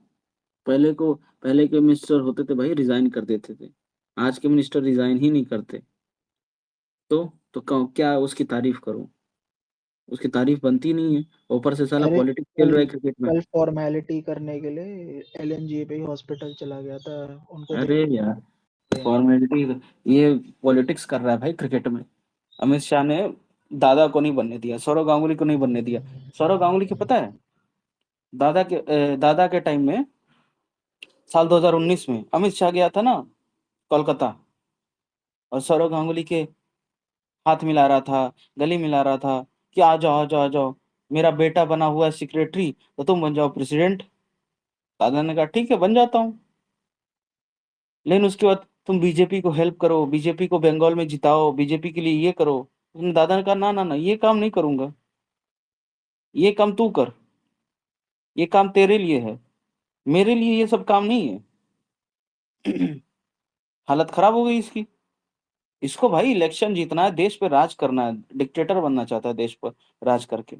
पहले के मिनिस्टर होते थे भाई रिजाइन कर देते थे, आज के मिनिस्टर रिजाइन ही नहीं करते। तो क्या उसकी तारीफ करूं। उसकी तारीफ बनती नहीं है, ऊपर से साला अरे पॉलिटिक्स खेल कल रहा है क्रिकेट में। कल फॉर्मेलिटी करने के लिए एलएनजी पे ही हॉस्पिटल चला गया था, उनको अरे यार देखे। फॉर्मेलिटी, ये पॉलिटिक्स कर रहा है भाई क्रिकेट में। अमित शाह ने दादा को नहीं बनने दिया, सौरव गांगुली को नहीं बनने दिया। सौरव गांगुली की पता है, दादा के टाइम में साल 2019 में अमित शाह गया था ना कोलकाता, और सौरव गांगुली के हाथ मिला रहा था, गले मिला रहा था कि आ जाओ आ जाओ आ जाओ, मेरा बेटा बना हुआ है सेक्रेटरी, तो तुम बन जाओ प्रेसिडेंट। दादा ने कहा ठीक है बन जाता हूँ। लेकिन उसके बाद तुम बीजेपी को हेल्प करो, बीजेपी को बंगाल में जिताओ, बीजेपी के लिए ये करो। दादा ने कहा ना ना ना, ये काम नहीं करूंगा, ये काम तू कर, ये काम तेरे लिए है, मेरे लिए ये सब काम नहीं है। हालत खराब हो गई इसकी। इसको भाई इलेक्शन जीतना है, देश पे राज करना है, डिक्टेटर बनना चाहता है देश पर राज करके,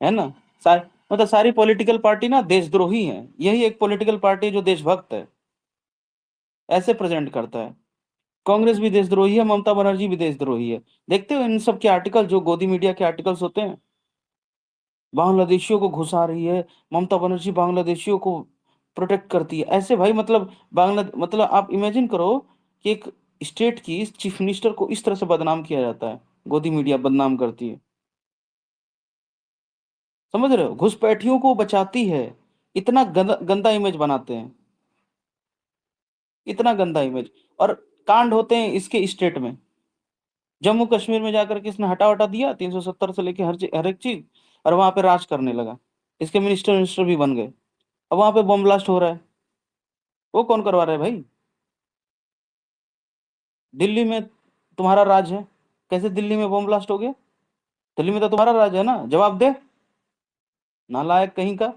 है ना। मतलब सारी पॉलिटिकल पार्टी ना देशद्रोही है, यही एक पॉलिटिकल पार्टी जो देशभक्त है, ऐसे प्रेजेंट करता है। कांग्रेस भी देशद्रोही है, ममता बनर्जी भी देशद्रोही है। देखते हो इन सब के आर्टिकल, जो गोदी मीडिया के आर्टिकल्स होते हैं, बांग्लादेशियों को घुसा रही है ममता बनर्जी, बांग्लादेशियों को प्रोटेक्ट करती है, ऐसे भाई मतलब मतलब आप इमेजिन करो कि एक स्टेट की चीफ मिनिस्टर को इस तरह से बदनाम किया जाता है, गोदी मीडिया बदनाम करती है। समझ रहे हो, घुसपैठियों को बचाती है, इतना गंदा गंदा इमेज बनाते हैं, इतना गंदा इमेज। और कांड होते हैं इसके स्टेट में, जम्मू कश्मीर में जाकर के इसने हटा दिया 370 से लेके हर एक चीज, और वहां पे राज करने लगा। इसके मिनिस्टर मिनिस्टर भी बन गए। अब वहां पे बम ब्लास्ट हो रहा है, वो कौन करवा रहा है भाई? दिल्ली में तुम्हारा राज है, कैसे दिल्ली में बम ब्लास्ट हो गया? दिल्ली में तो तुम्हारा राज है ना, जवाब दे, नालायक कहीं का।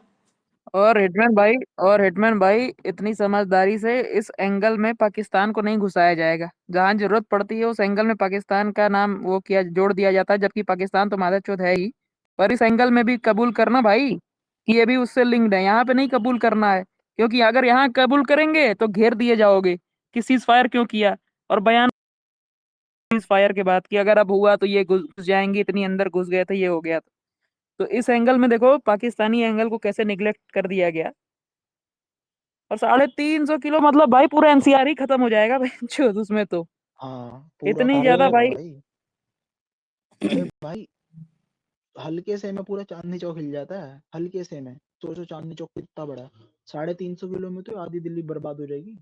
और हिटमैन भाई इतनी समझदारी से इस एंगल में पाकिस्तान को नहीं घुसाया जाएगा। जहां जरूरत पड़ती है उस एंगल में पाकिस्तान का नाम वो किया जोड़ दिया जाता है, जबकि पाकिस्तान तो मादरचोद है ही। पर इस एंगल में भी कबूल करना भाई कि ये भी उससे लिंक्ड है, यहाँ पे नहीं कबूल करना है। क्योंकि अगर यहाँ कबूल करेंगे तो घेर दिए जाओगे कि सीज फायर क्यों किया, और बयान सीज फायर के बाद कि अगर अब हुआ तो ये घुस जाएंगे, इतनी अंदर घुस गए थे, ये हो गया। तो इस एंगल में देखो पाकिस्तानी एंगल को कैसे निग्लेक्ट कर दिया गया। और 350 किलो मतलब भाई पूरा एनसीआर ही खत्म हो जाएगा भाई उसमें तो हाँ पूरा इतनी खत्म हो अरे ज्यादा जाएगा भाई। भाई। अरे भाई हल्के से में पूरा चांदनी चौक हिल जाता है, हल्के से में। सोचो चांदनी चौक कितना बड़ा है, 350 किलो में तो आधी दिल्ली बर्बाद हो जाएगी।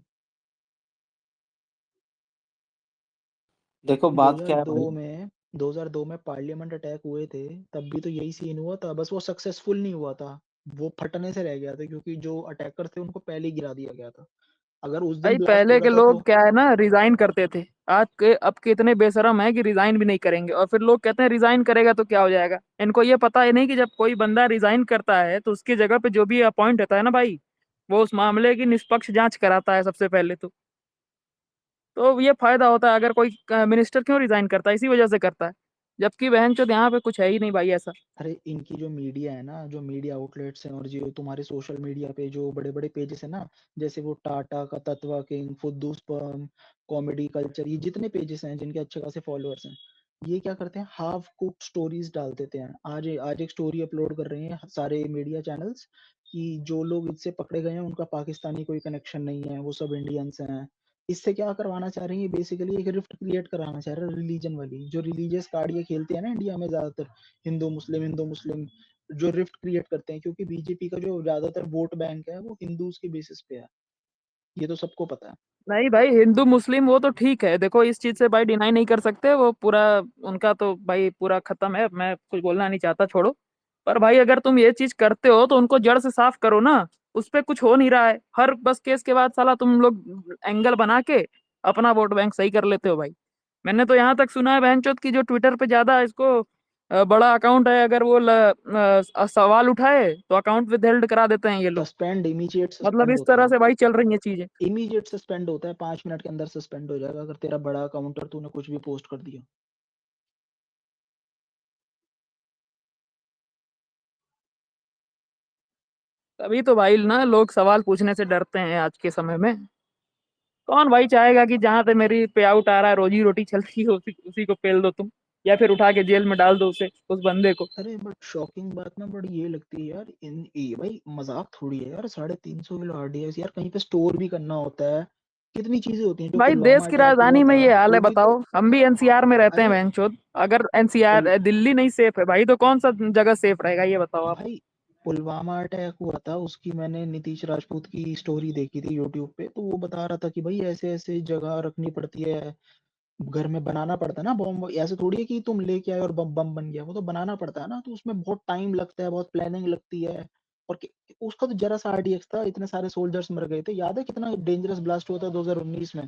देखो बात क्या है 2002 भाई, में 2002 में पार्लियामेंट अटैक हुए थे, तब भी तो यही सीन हुआ था, बस वो सक्सेसफुल नहीं हुआ था, वो फटने से रह गया था, क्योंकि जो अटैकर थे उनको पहले ही गिरा दिया गया था। अगर उस दिन भाई ब्लास्ट हो पहले के जाता तो लोग क्या है ना, रिजाइन करते थे। आज के अब के इतने बेशरम है कि रिजाइन भी नहीं करेंगे, और फिर लोग कहते हैं रिजाइन करेगा तो क्या हो जाएगा। इनको ये पता है नहीं कि जब कोई बंदा रिजाइन करता है तो उसकी जगह पे जो भी अपॉइंट होता है ना भाई, वो उस मामले की निष्पक्ष जांच कराता है सबसे पहले तो ये फायदा होता है। अगर कोई मिनिस्टर क्यों रिजाइन करता है, इसी वजह से करता है। जबकि बहन चोद यहाँ पे कुछ है ही नहीं भाई ऐसा। अरे इनकी जो मीडिया है ना, जो मीडिया आउटलेट्स हैं, और जो तुम्हारे सोशल मीडिया पे जो बड़े बड़े पेजेस है ना, जैसे वो टाटा का तत्वा किंग, फुद्दू स्पर्म, कॉमेडी कल्चर, ये जितने पेजेस हैं जिनके अच्छे खासे फॉलोअर्स हैं, ये क्या करते हैं, हाफ कुक स्टोरीज डाल देते हैं। आज एक स्टोरी अपलोड कर रहे हैं सारे मीडिया चैनल्स कि जो लोग इससे पकड़े गए हैं उनका पाकिस्तानी कोई कनेक्शन नहीं है, वो सब इंडियंस हैं। इससे क्या करवाना चाह रहे हैं, ये बेसिकली एक रिफ्ट क्रिएट कराना चाह रहे हैं रिलीजन वाली, जो रिलीजियस कार्ड ये खेलते हैं ना इंडिया में ज्यादातर, हिंदू मुस्लिम जो रिफ्ट क्रिएट करते हैं, क्योंकि बीजेपी का जो ज्यादातर वोट बैंक है वो हिंदूज के बेसिस पे है, ये तो सबको पता है। नहीं भाई, हिंदू मुस्लिम वो तो ठीक है, देखो इस चीज से भाई डिनाई नहीं कर सकते, वो पूरा उनका तो भाई पूरा खत्म है, मैं कुछ बोलना नहीं चाहता, छोड़ो। पर भाई अगर तुम ये चीज करते हो तो उनको जड़ से साफ करो ना। उस पे कुछ हो नहीं रहा है, हर बस केस के बाद साला तुम लोग एंगल बना के अपना वोट बैंक सही कर लेते हो भाई। मैंने तो यहाँ तक सुना है बहनचोद की जो ट्विटर पे ज्यादा इसको बड़ा अकाउंट है, अगर वो सवाल उठाए तो अकाउंट विदहेल्ड करा देते हैं ये लोग। सस्पेंड, इमीडिएट मतलब सस्पेंड इस होता तरह है। से भाई चल रही है चीजें। इमीडिएट सस्पेंड होता है, 5 मिनट के अंदर सस्पेंड हो जाएगा अगर तेरा बड़ा अकाउंट और तूने कुछ भी पोस्ट कर दिया। तभी तो भाई ना लोग सवाल पूछने से डरते हैं आज के समय में। कौन भाई चाहेगा कि जहां से मेरी पे आउट आ रहा है, रोजी रोटी चलती है, उसी उसी को पेल दो तुम। या फिर उठा के जेल में डाल दो उसे, उस बंदे को। अरे बट शॉकिंग बात ना बड़ी ये लगती है यार, ये भाई मजाक थोड़ी है यार, 350 किलो आरडीएक्स यार, कहीं पे स्टोर भी करना होता है, कितनी चीजें होती हैं। जो भाई देश पुलवामा की अटैक हुआ राजधानी में था ये हाल है, वो भी तो। बताओ। हम भी एनसीआर में रहते हैं अरे बहनचोद। अगर पुल एनसीआर दिल्ली नहीं सेफ है भाई, तो कौन सा जगह सेफ रहेगा, ये बताओ आप। भाई पुलवामा अटैक हुआ था, उसकी मैंने नीतीश राजपूत की स्टोरी देखी थी यूट्यूब पे, तो वो बता रहा था कि भाई ऐसे ऐसे जगह रखनी पड़ती है, घर में बनाना पड़ता है ना बॉम्ब, ऐसे थोड़ी है कि तुम लेके आए और बम बम बन गया, वो तो बनाना पड़ता है ना, तो उसमें बहुत टाइम लगता है, बहुत प्लानिंग लगती है। और उसका तो जरा सा आरडीएक्स था, इतने सारे सोल्जर्स मर गए थे, याद है कितना डेंजरस ब्लास्ट हुआ था 2019 में।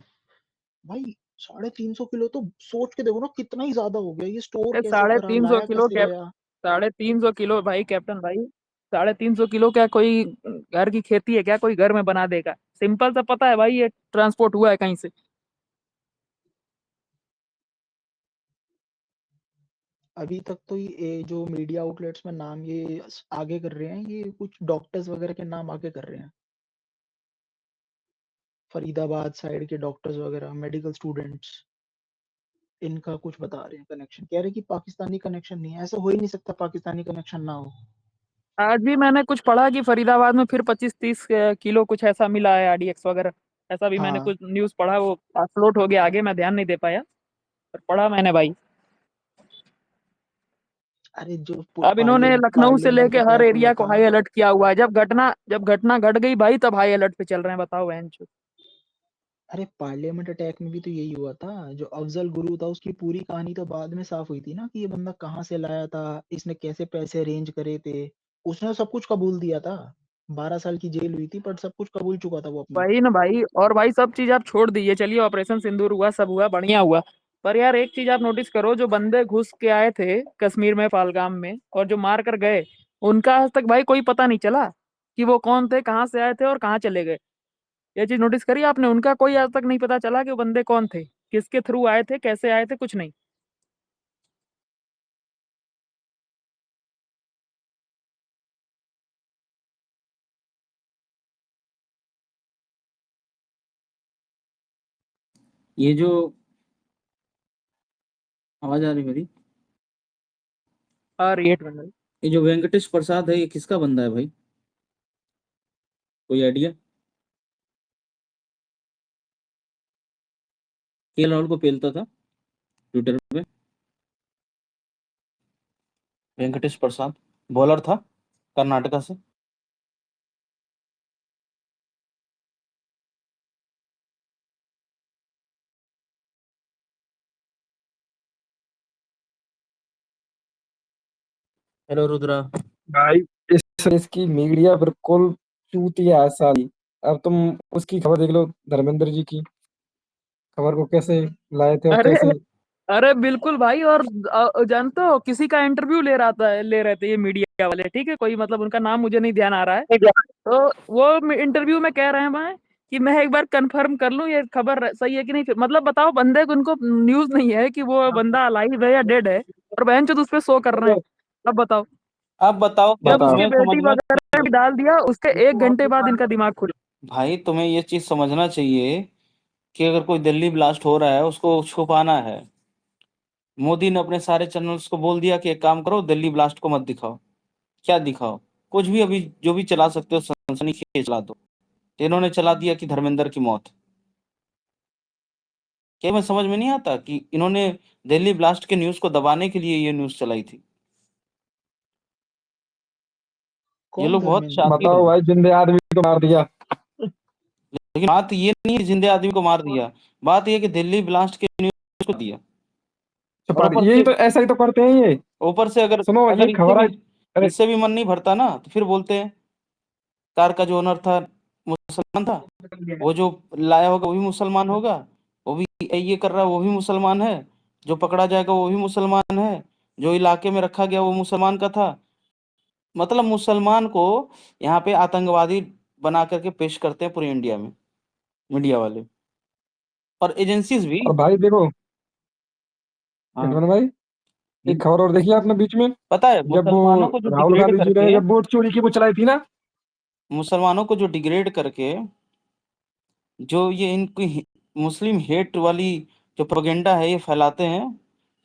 भाई 350 किलो तो सोच के देखो ना, कितना ही ज्यादा हो गया, ये स्टोर कैसे साढ़े करा, तीन सौ लाया किलो कैसे कैप गया। 350 किलो भाई, कैप्टन भाई। 350 किलो क्या कोई घर की खेती है क्या, कोई घर में बना देगा? सिंपल सा पता है भाई, ये ट्रांसपोर्ट हुआ है कहीं से। अभी तक तो ये जो मीडिया आउटलेट्स में नाम ये आगे कर रहे हैं, ये कुछ डॉक्टर्स वगैरह के नाम आगे कर रहे हैं, फरीदाबाद साइड के डॉक्टर्स वगैरह, मेडिकल स्टूडेंट्स, इनका कुछ बता रहे हैं कनेक्शन, कह रहे हैं कि पाकिस्तानी कनेक्शन नहीं है, ऐसा हो ही नहीं सकता पाकिस्तानी कनेक्शन ना हो। आज भी मैंने कुछ पढ़ा कि फरीदाबाद में फिर 25-30 किलो कुछ ऐसा मिला है आरडीएक्स वगैरह। ऐसा भी मैंने हाँ कुछ न्यूज पढ़ा, वो अपलोड हो गया आगे, मैं ध्यान नहीं दे पाया, पर पढ़ा मैंने भाई। अरे जो अब इन्होंने लखनऊ से पार्लियामेंट लेके हर अटैक हुआ एरिया को था, हाई अलर्ट किया हुआ है। जब घटना घट गई भाई, तब हाई अलर्ट पे चल रहे हैं, बताओ बहन। अरे पार्लियामेंट अटैक में भी तो यही हुआ था, जो अफजल गुरु था उसकी पूरी कहानी तो बाद में साफ हुई थी ना, कि ये बंदा कहाँ से लाया था, इसने कैसे पैसे अरेंज करे थे, उसने सब कुछ कबूल दिया था। 12 साल की जेल हुई थी, पर सब कुछ कबूल चुका था वो अपना। वही ना भाई। और भाई सब चीज आप छोड़ दीजिए, चलिए ऑपरेशन सिंदूर हुआ, सब हुआ, बढ़िया हुआ। पर यार एक चीज आप नोटिस करो, जो बंदे घुस के आए थे कश्मीर में, पहलगाम में, और जो मार कर गए, उनका आज तक भाई कोई पता नहीं चला कि वो कौन थे, कहाँ से आए थे और कहाँ चले गए। ये चीज नोटिस करी आपने? उनका कोई आज तक नहीं पता चला कि वो बंदे कौन थे, किसके थ्रू आए थे, कैसे आए थे, कुछ नहीं। ये जो आवाज आ रही मेरी, और ये भाई, ये जो वेंकटेश प्रसाद है, ये किसका बंदा है भाई? कोई आइडिया? के राहुल को पेलता था ट्विटर पे। वेंकटेश प्रसाद बॉलर था कर्नाटका से। हेलो रुद्रा। भाई इसकी मीडिया बिल्कुल चूतिया है साली। अब तुम उसकी खबर देख लो, धर्मेंद्र जी की खबर को कैसे लाए थे और अरे कैसे। अरे बिल्कुल भाई। और जानते हो, किसी का इंटरव्यू ले रहे थे ये मीडिया वाले, ठीक है, कोई मतलब उनका नाम मुझे नहीं ध्यान आ रहा है। तो वो इंटरव्यू में कह रहे हैं भाई कि मैं एक बार कंफर्म कर लूं ये खबर सही है कि नहीं। फिर मतलब बताओ, बंदे को, उनको न्यूज नहीं है कि वो बंदा अलाइव है या डेड है, और बहन चोद उस पे शो कर रहे हैं। अब बताओ, अब बताओ क्या जब बताओ। उसकी तुम्हें समझ बेटी में, वगैरह ने भी डाल दिया, उसके 1 घंटे बाद इनका दिमाग खुला। भाई तुम्हें ये चीज समझना चाहिए कि अगर कोई दिल्ली ब्लास्ट हो रहा है उसको छुपाना है। मोदी ने अपने सारे चैनल्स को बोल दिया कि एक काम करो, दिल्ली ब्लास्ट को मत दिखाओ। क्या दिखाओ? कुछ भी, अभी जो भी चला सकते हो सनसनी खेज चला दो। तो इन्होंने चला दिया कि धर्मेंद्र की मौत। क्या मैं समझ में नहीं आता कि इन्होंने दिल्ली ब्लास्ट के न्यूज को दबाने के लिए ये न्यूज चलाई थी। ये कौन लोग बहुत धर्मेंद्र? शातिर बताओ हैं। भाई, जिंदे आदमी को मार दिया। लेकिन बात ये नहीं है जिंदे आदमी को मार दिया, बात ये है कि दिल्ली ब्लास्ट के न्यूज को दिया। और छुपा दी, यही तो, ऐसा ही तो करते हैं ये। ऊपर से अगर सुनो ये अगर इससे खबर भी आई। अरे इससे भी मन नहीं भरता ना, तो फिर बोलते हैं कार का जो ओनर था मुसलमान था, वो जो लाया होगा वो भी मुसलमान होगा, वो भी ये कर रहा है वो भी मुसलमान है, जो पकड़ा जाएगा वो भी मुसलमान है, जो इलाके में रखा गया वो मुसलमान का था। मतलब मुसलमान को यहाँ पे आतंकवादी बना करके पेश करते हैं पूरे इंडिया में मीडिया वाले और एजेंसीज भी। और भाई देखो, हाँ लक्ष्मण भाई, जी। एक खबर और देखी आपने बीच में, पता है जब वो मुसलमानों को जो राहुल डिग्रेड गांधी जी ने करके, जब वोट चोरी की वो चलाई थी ना। मुसलमानों को जो डिग्रेड करके, जो ये इनकी मुस्लिम हेट वाली जो प्रोपेगेंडा है ये फैलाते हैं,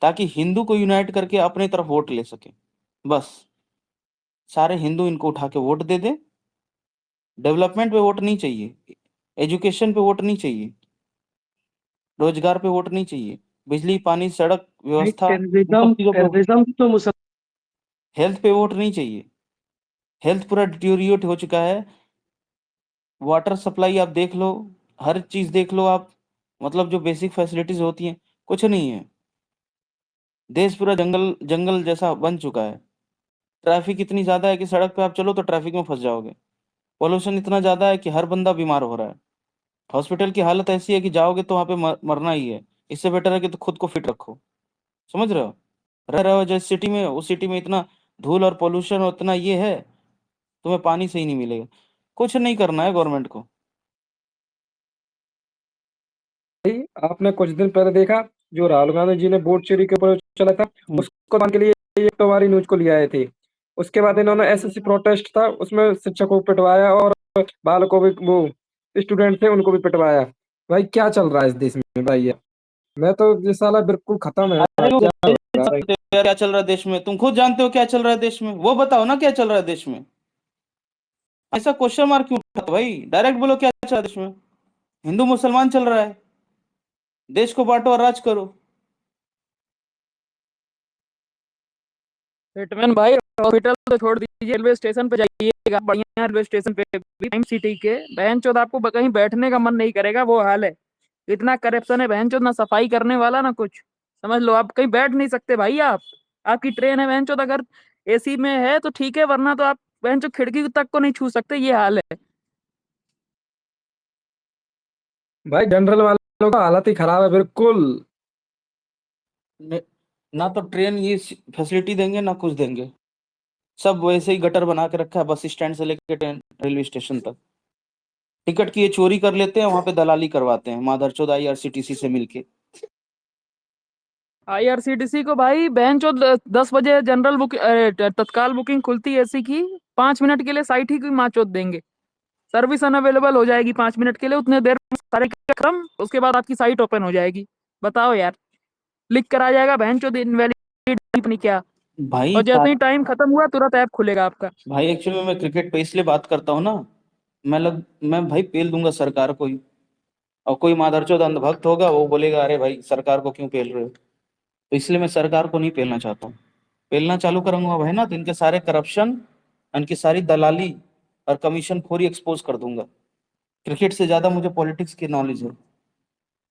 ताकि हिंदू को यूनाइट करके अपने तरफ वोट ले सके। बस सारे हिंदू इनको उठा के वोट दे दे। डेवलपमेंट पे वोट नहीं चाहिए, एजुकेशन पे वोट नहीं चाहिए, रोजगार पे वोट नहीं चाहिए, बिजली पानी सड़क व्यवस्था इन सब चीजों पे, टेररिज्म तो मुसलमान हेल्थ पे वोट नहीं चाहिए। हेल्थ पूरा डिटोरिएट हो चुका है। वाटर सप्लाई आप देख लो, हर चीज देख लो आप, मतलब जो बेसिक फैसिलिटीज होती हैं कुछ नहीं है। देश पूरा जंगल जंगल जैसा बन चुका है। ट्रैफिक इतनी ज्यादा है कि सड़क पे आप चलो तो ट्रैफिक में फंस जाओगे। पोल्यूशन इतना ज्यादा है कि हर बंदा बीमार हो रहा है। हॉस्पिटल की हालत ऐसी है कि जाओगे तो वहां पे मरना ही है। इससे बेटर है कि तो खुद को फिट रखो। समझ रहे हो? रह रहे हो जिस सिटी में, उस सिटी में इतना धूल और पोल्यूशन और इतना ये है, तुम्हें पानी सही नहीं मिलेगा। कुछ नहीं करना है गवर्नमेंट को। भाई आपने कुछ दिन पहले देखा जो राहुल गांधी जी ने वोट चोरी के ऊपर चला था, उसको बनाने के लिए एक तो हमारी न्यूज को ले आए थे। उसके बाद इन्होंने एसएससी प्रोटेस्ट था, उसमें शिक्षकों को पिटवाया और बालकों भी, वो स्टूडेंट थे उनको भी पिटवाया। भाई क्या चल रहा है इस देश में भाई यार? मैं तो ये साला बिल्कुल खत्म है अरे भाई, वो क्या हो गधे रहा है? जानते हो यार क्या चल रहा है देश में? तुम खुद जानते हो क्या चल रहा है देश में, वो बताओ ना क्या चल रहा है देश में। ऐसा क्वेश्चन मार्क क्यों उठाते हो भाई? डायरेक्ट बोलो क्या चल रहा है देश में। हिंदू मुसलमान चल रहा है, देश को बांटो और राज करो। हिटमैन भाई, हॉस्पिटल तो छोड़ दीजिए, रेलवे स्टेशन पे जाइएगा, बढ़िया रेलवे स्टेशन पे टाइम सिटी के बहन चोद आपको कहीं बैठने का मन नहीं करेगा, वो हाल है। इतना करप्शन है बहन चोद, ना सफाई करने वाला ना कुछ। समझ लो आप कहीं बैठ नहीं सकते भाई। आप आपकी ट्रेन है बहन चोद, अगर एसी में है तो ठीक है, वरना तो आप बहन चोद खिड़की तक को नहीं छू सकते, ये हाल है। भाई जनरल वालों का हालत ही खराब है बिल्कुल। ना तो ट्रेन ये फैसिलिटी देंगे ना कुछ देंगे। सब वैसे ही गटर बना के रखा है, बस स्टैंड से लेकर ट्रेन रेलवे स्टेशन तक। टिकट की ये चोरी कर लेते हैं, वहां पे दलाली करवाते हैं मादरचोद आईआरसीटीसी से मिलके। आईआरसीटीसी को भाई बहन चोद 10 बजे जनरल बुक तत्काल बुकिंग खुलती है एसी की, 5 मिनट के लिए साइट ही की माँ चोद देंगे। सर्विस अनअवेलेबल हो जाएगी 5 मिनट के लिए, उतने देर में सारे खत्म, उसके बाद आपकी साइट ओपन हो जाएगी। बताओ यार, लिख कर आ जाएगा बहन चोद इनवैलिड नहीं क्या, भाई और जैसे ही टाइम खत्म हुआ तुरंत ऐप खुलेगा आपका। भाई एक्चुअली मैं क्रिकेट पे इसलिए बात करता हूँ ना, मैं भाई पेल दूंगा सरकार को ही। और कोई मादरचोद अंधभक्त होगा वो बोलेगा अरे भाई सरकार को क्यों पेल रहे हो, तो इसलिए मैं सरकार को नहीं पेलना चाहता हूँ। पेलना चालू करूंगा भाई ना तो इनके सारे करप्शन, इनकी सारी दलाली और कमीशन खोरी एक्सपोज कर दूंगा। क्रिकेट से ज्यादा मुझे पॉलिटिक्स की नॉलेज है।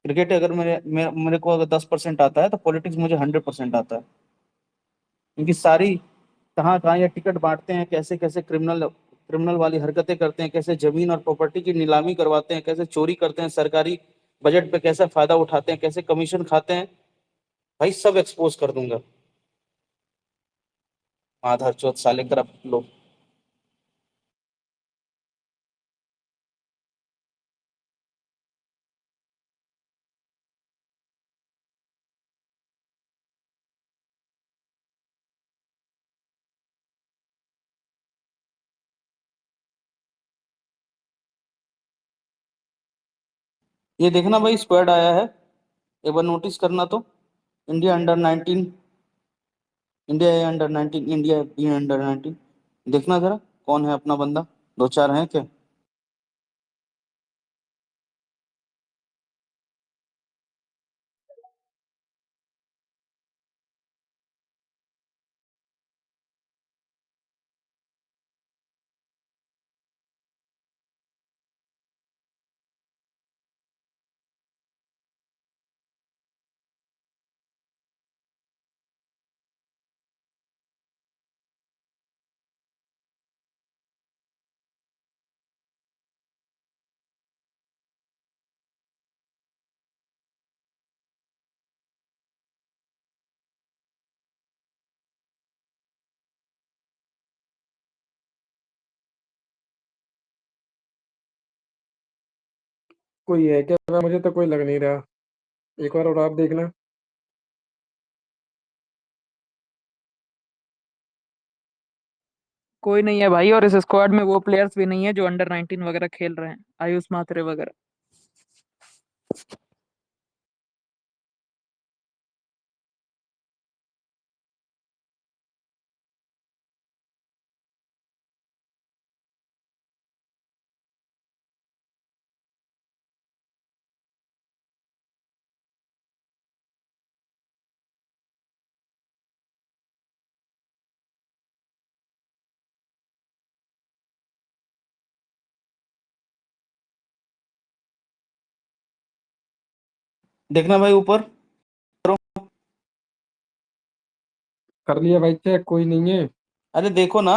क्रिकेट अगर मेरे को अगर 10% आता है तो पॉलिटिक्स मुझे 100% आता है। इनकी सारी कहाँ कहाँ ये टिकट बांटते हैं, कैसे कैसे क्रिमिनल क्रिमिनल वाली हरकतें करते हैं, कैसे जमीन और प्रॉपर्टी की नीलामी करवाते हैं, कैसे चोरी करते हैं, सरकारी बजट पे कैसे फायदा उठाते हैं, कैसे कमीशन खाते हैं, भाई सब एक्सपोज कर दूंगा। आधार चौथ साले करप्ट लोग। ये देखना भाई स्क्वाड आया है, एक बार नोटिस करना तो। India under 19, India A under 19, India be under 19। देखना जरा कौन है अपना बंदा, दो चार हैं क्या? कोई है क्या? मुझे तो कोई लग नहीं रहा। एक बार और आप देखना। कोई नहीं है भाई, और इस स्क्वाड में वो प्लेयर्स भी नहीं है जो अंडर 19 वगैरह खेल रहे हैं, आयुष मात्रे वगैरह। देखना भाई ऊपर। कर लिया भाई चेक, कोई नहीं है। अरे देखो ना,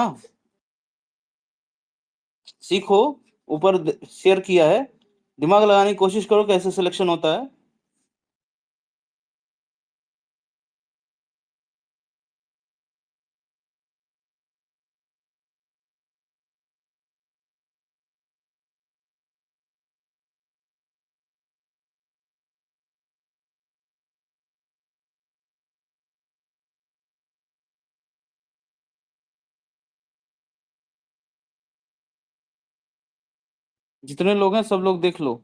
सीखो। ऊपर शेयर किया है, दिमाग लगाने की कोशिश करो कैसे सिलेक्शन होता है। जितने लोग हैं सब लोग देख लो।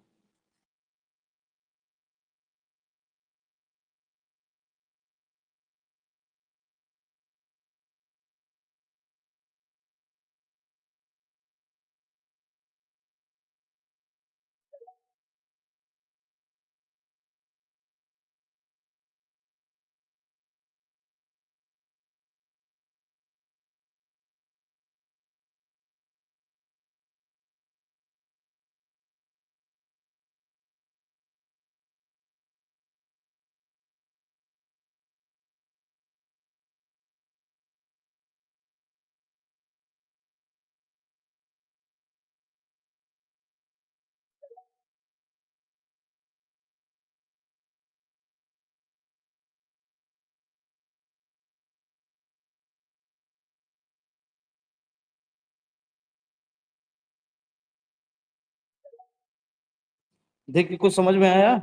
देख के कुछ समझ में आया?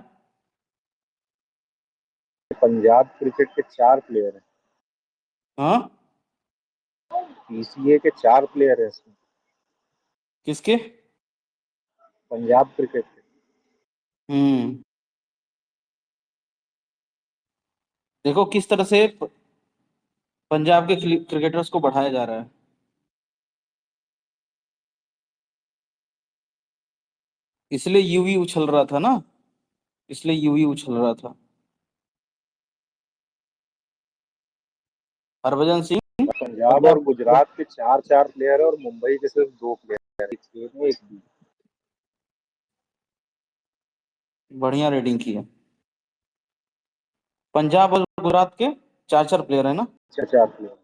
पंजाब क्रिकेट के 4 प्लेयर हैं, हाँ, पीसीए के 4 प्लेयर हैं इसमें, किसके? पंजाब क्रिकेट के। देखो किस तरह से पंजाब के क्रिकेटर्स को बढ़ाया जा रहा है। इसलिए यूवी उछल रहा था ना, इसलिए यूवी उछल रहा था। हरभजन सिंह पंजाब और गुजरात के 4 प्लेयर है और मुंबई के सिर्फ 2 प्लेयर है, एक A में एक B। बढ़िया रेटिंग की है। पंजाब और गुजरात के 4 प्लेयर है ना। 4 प्लेयर।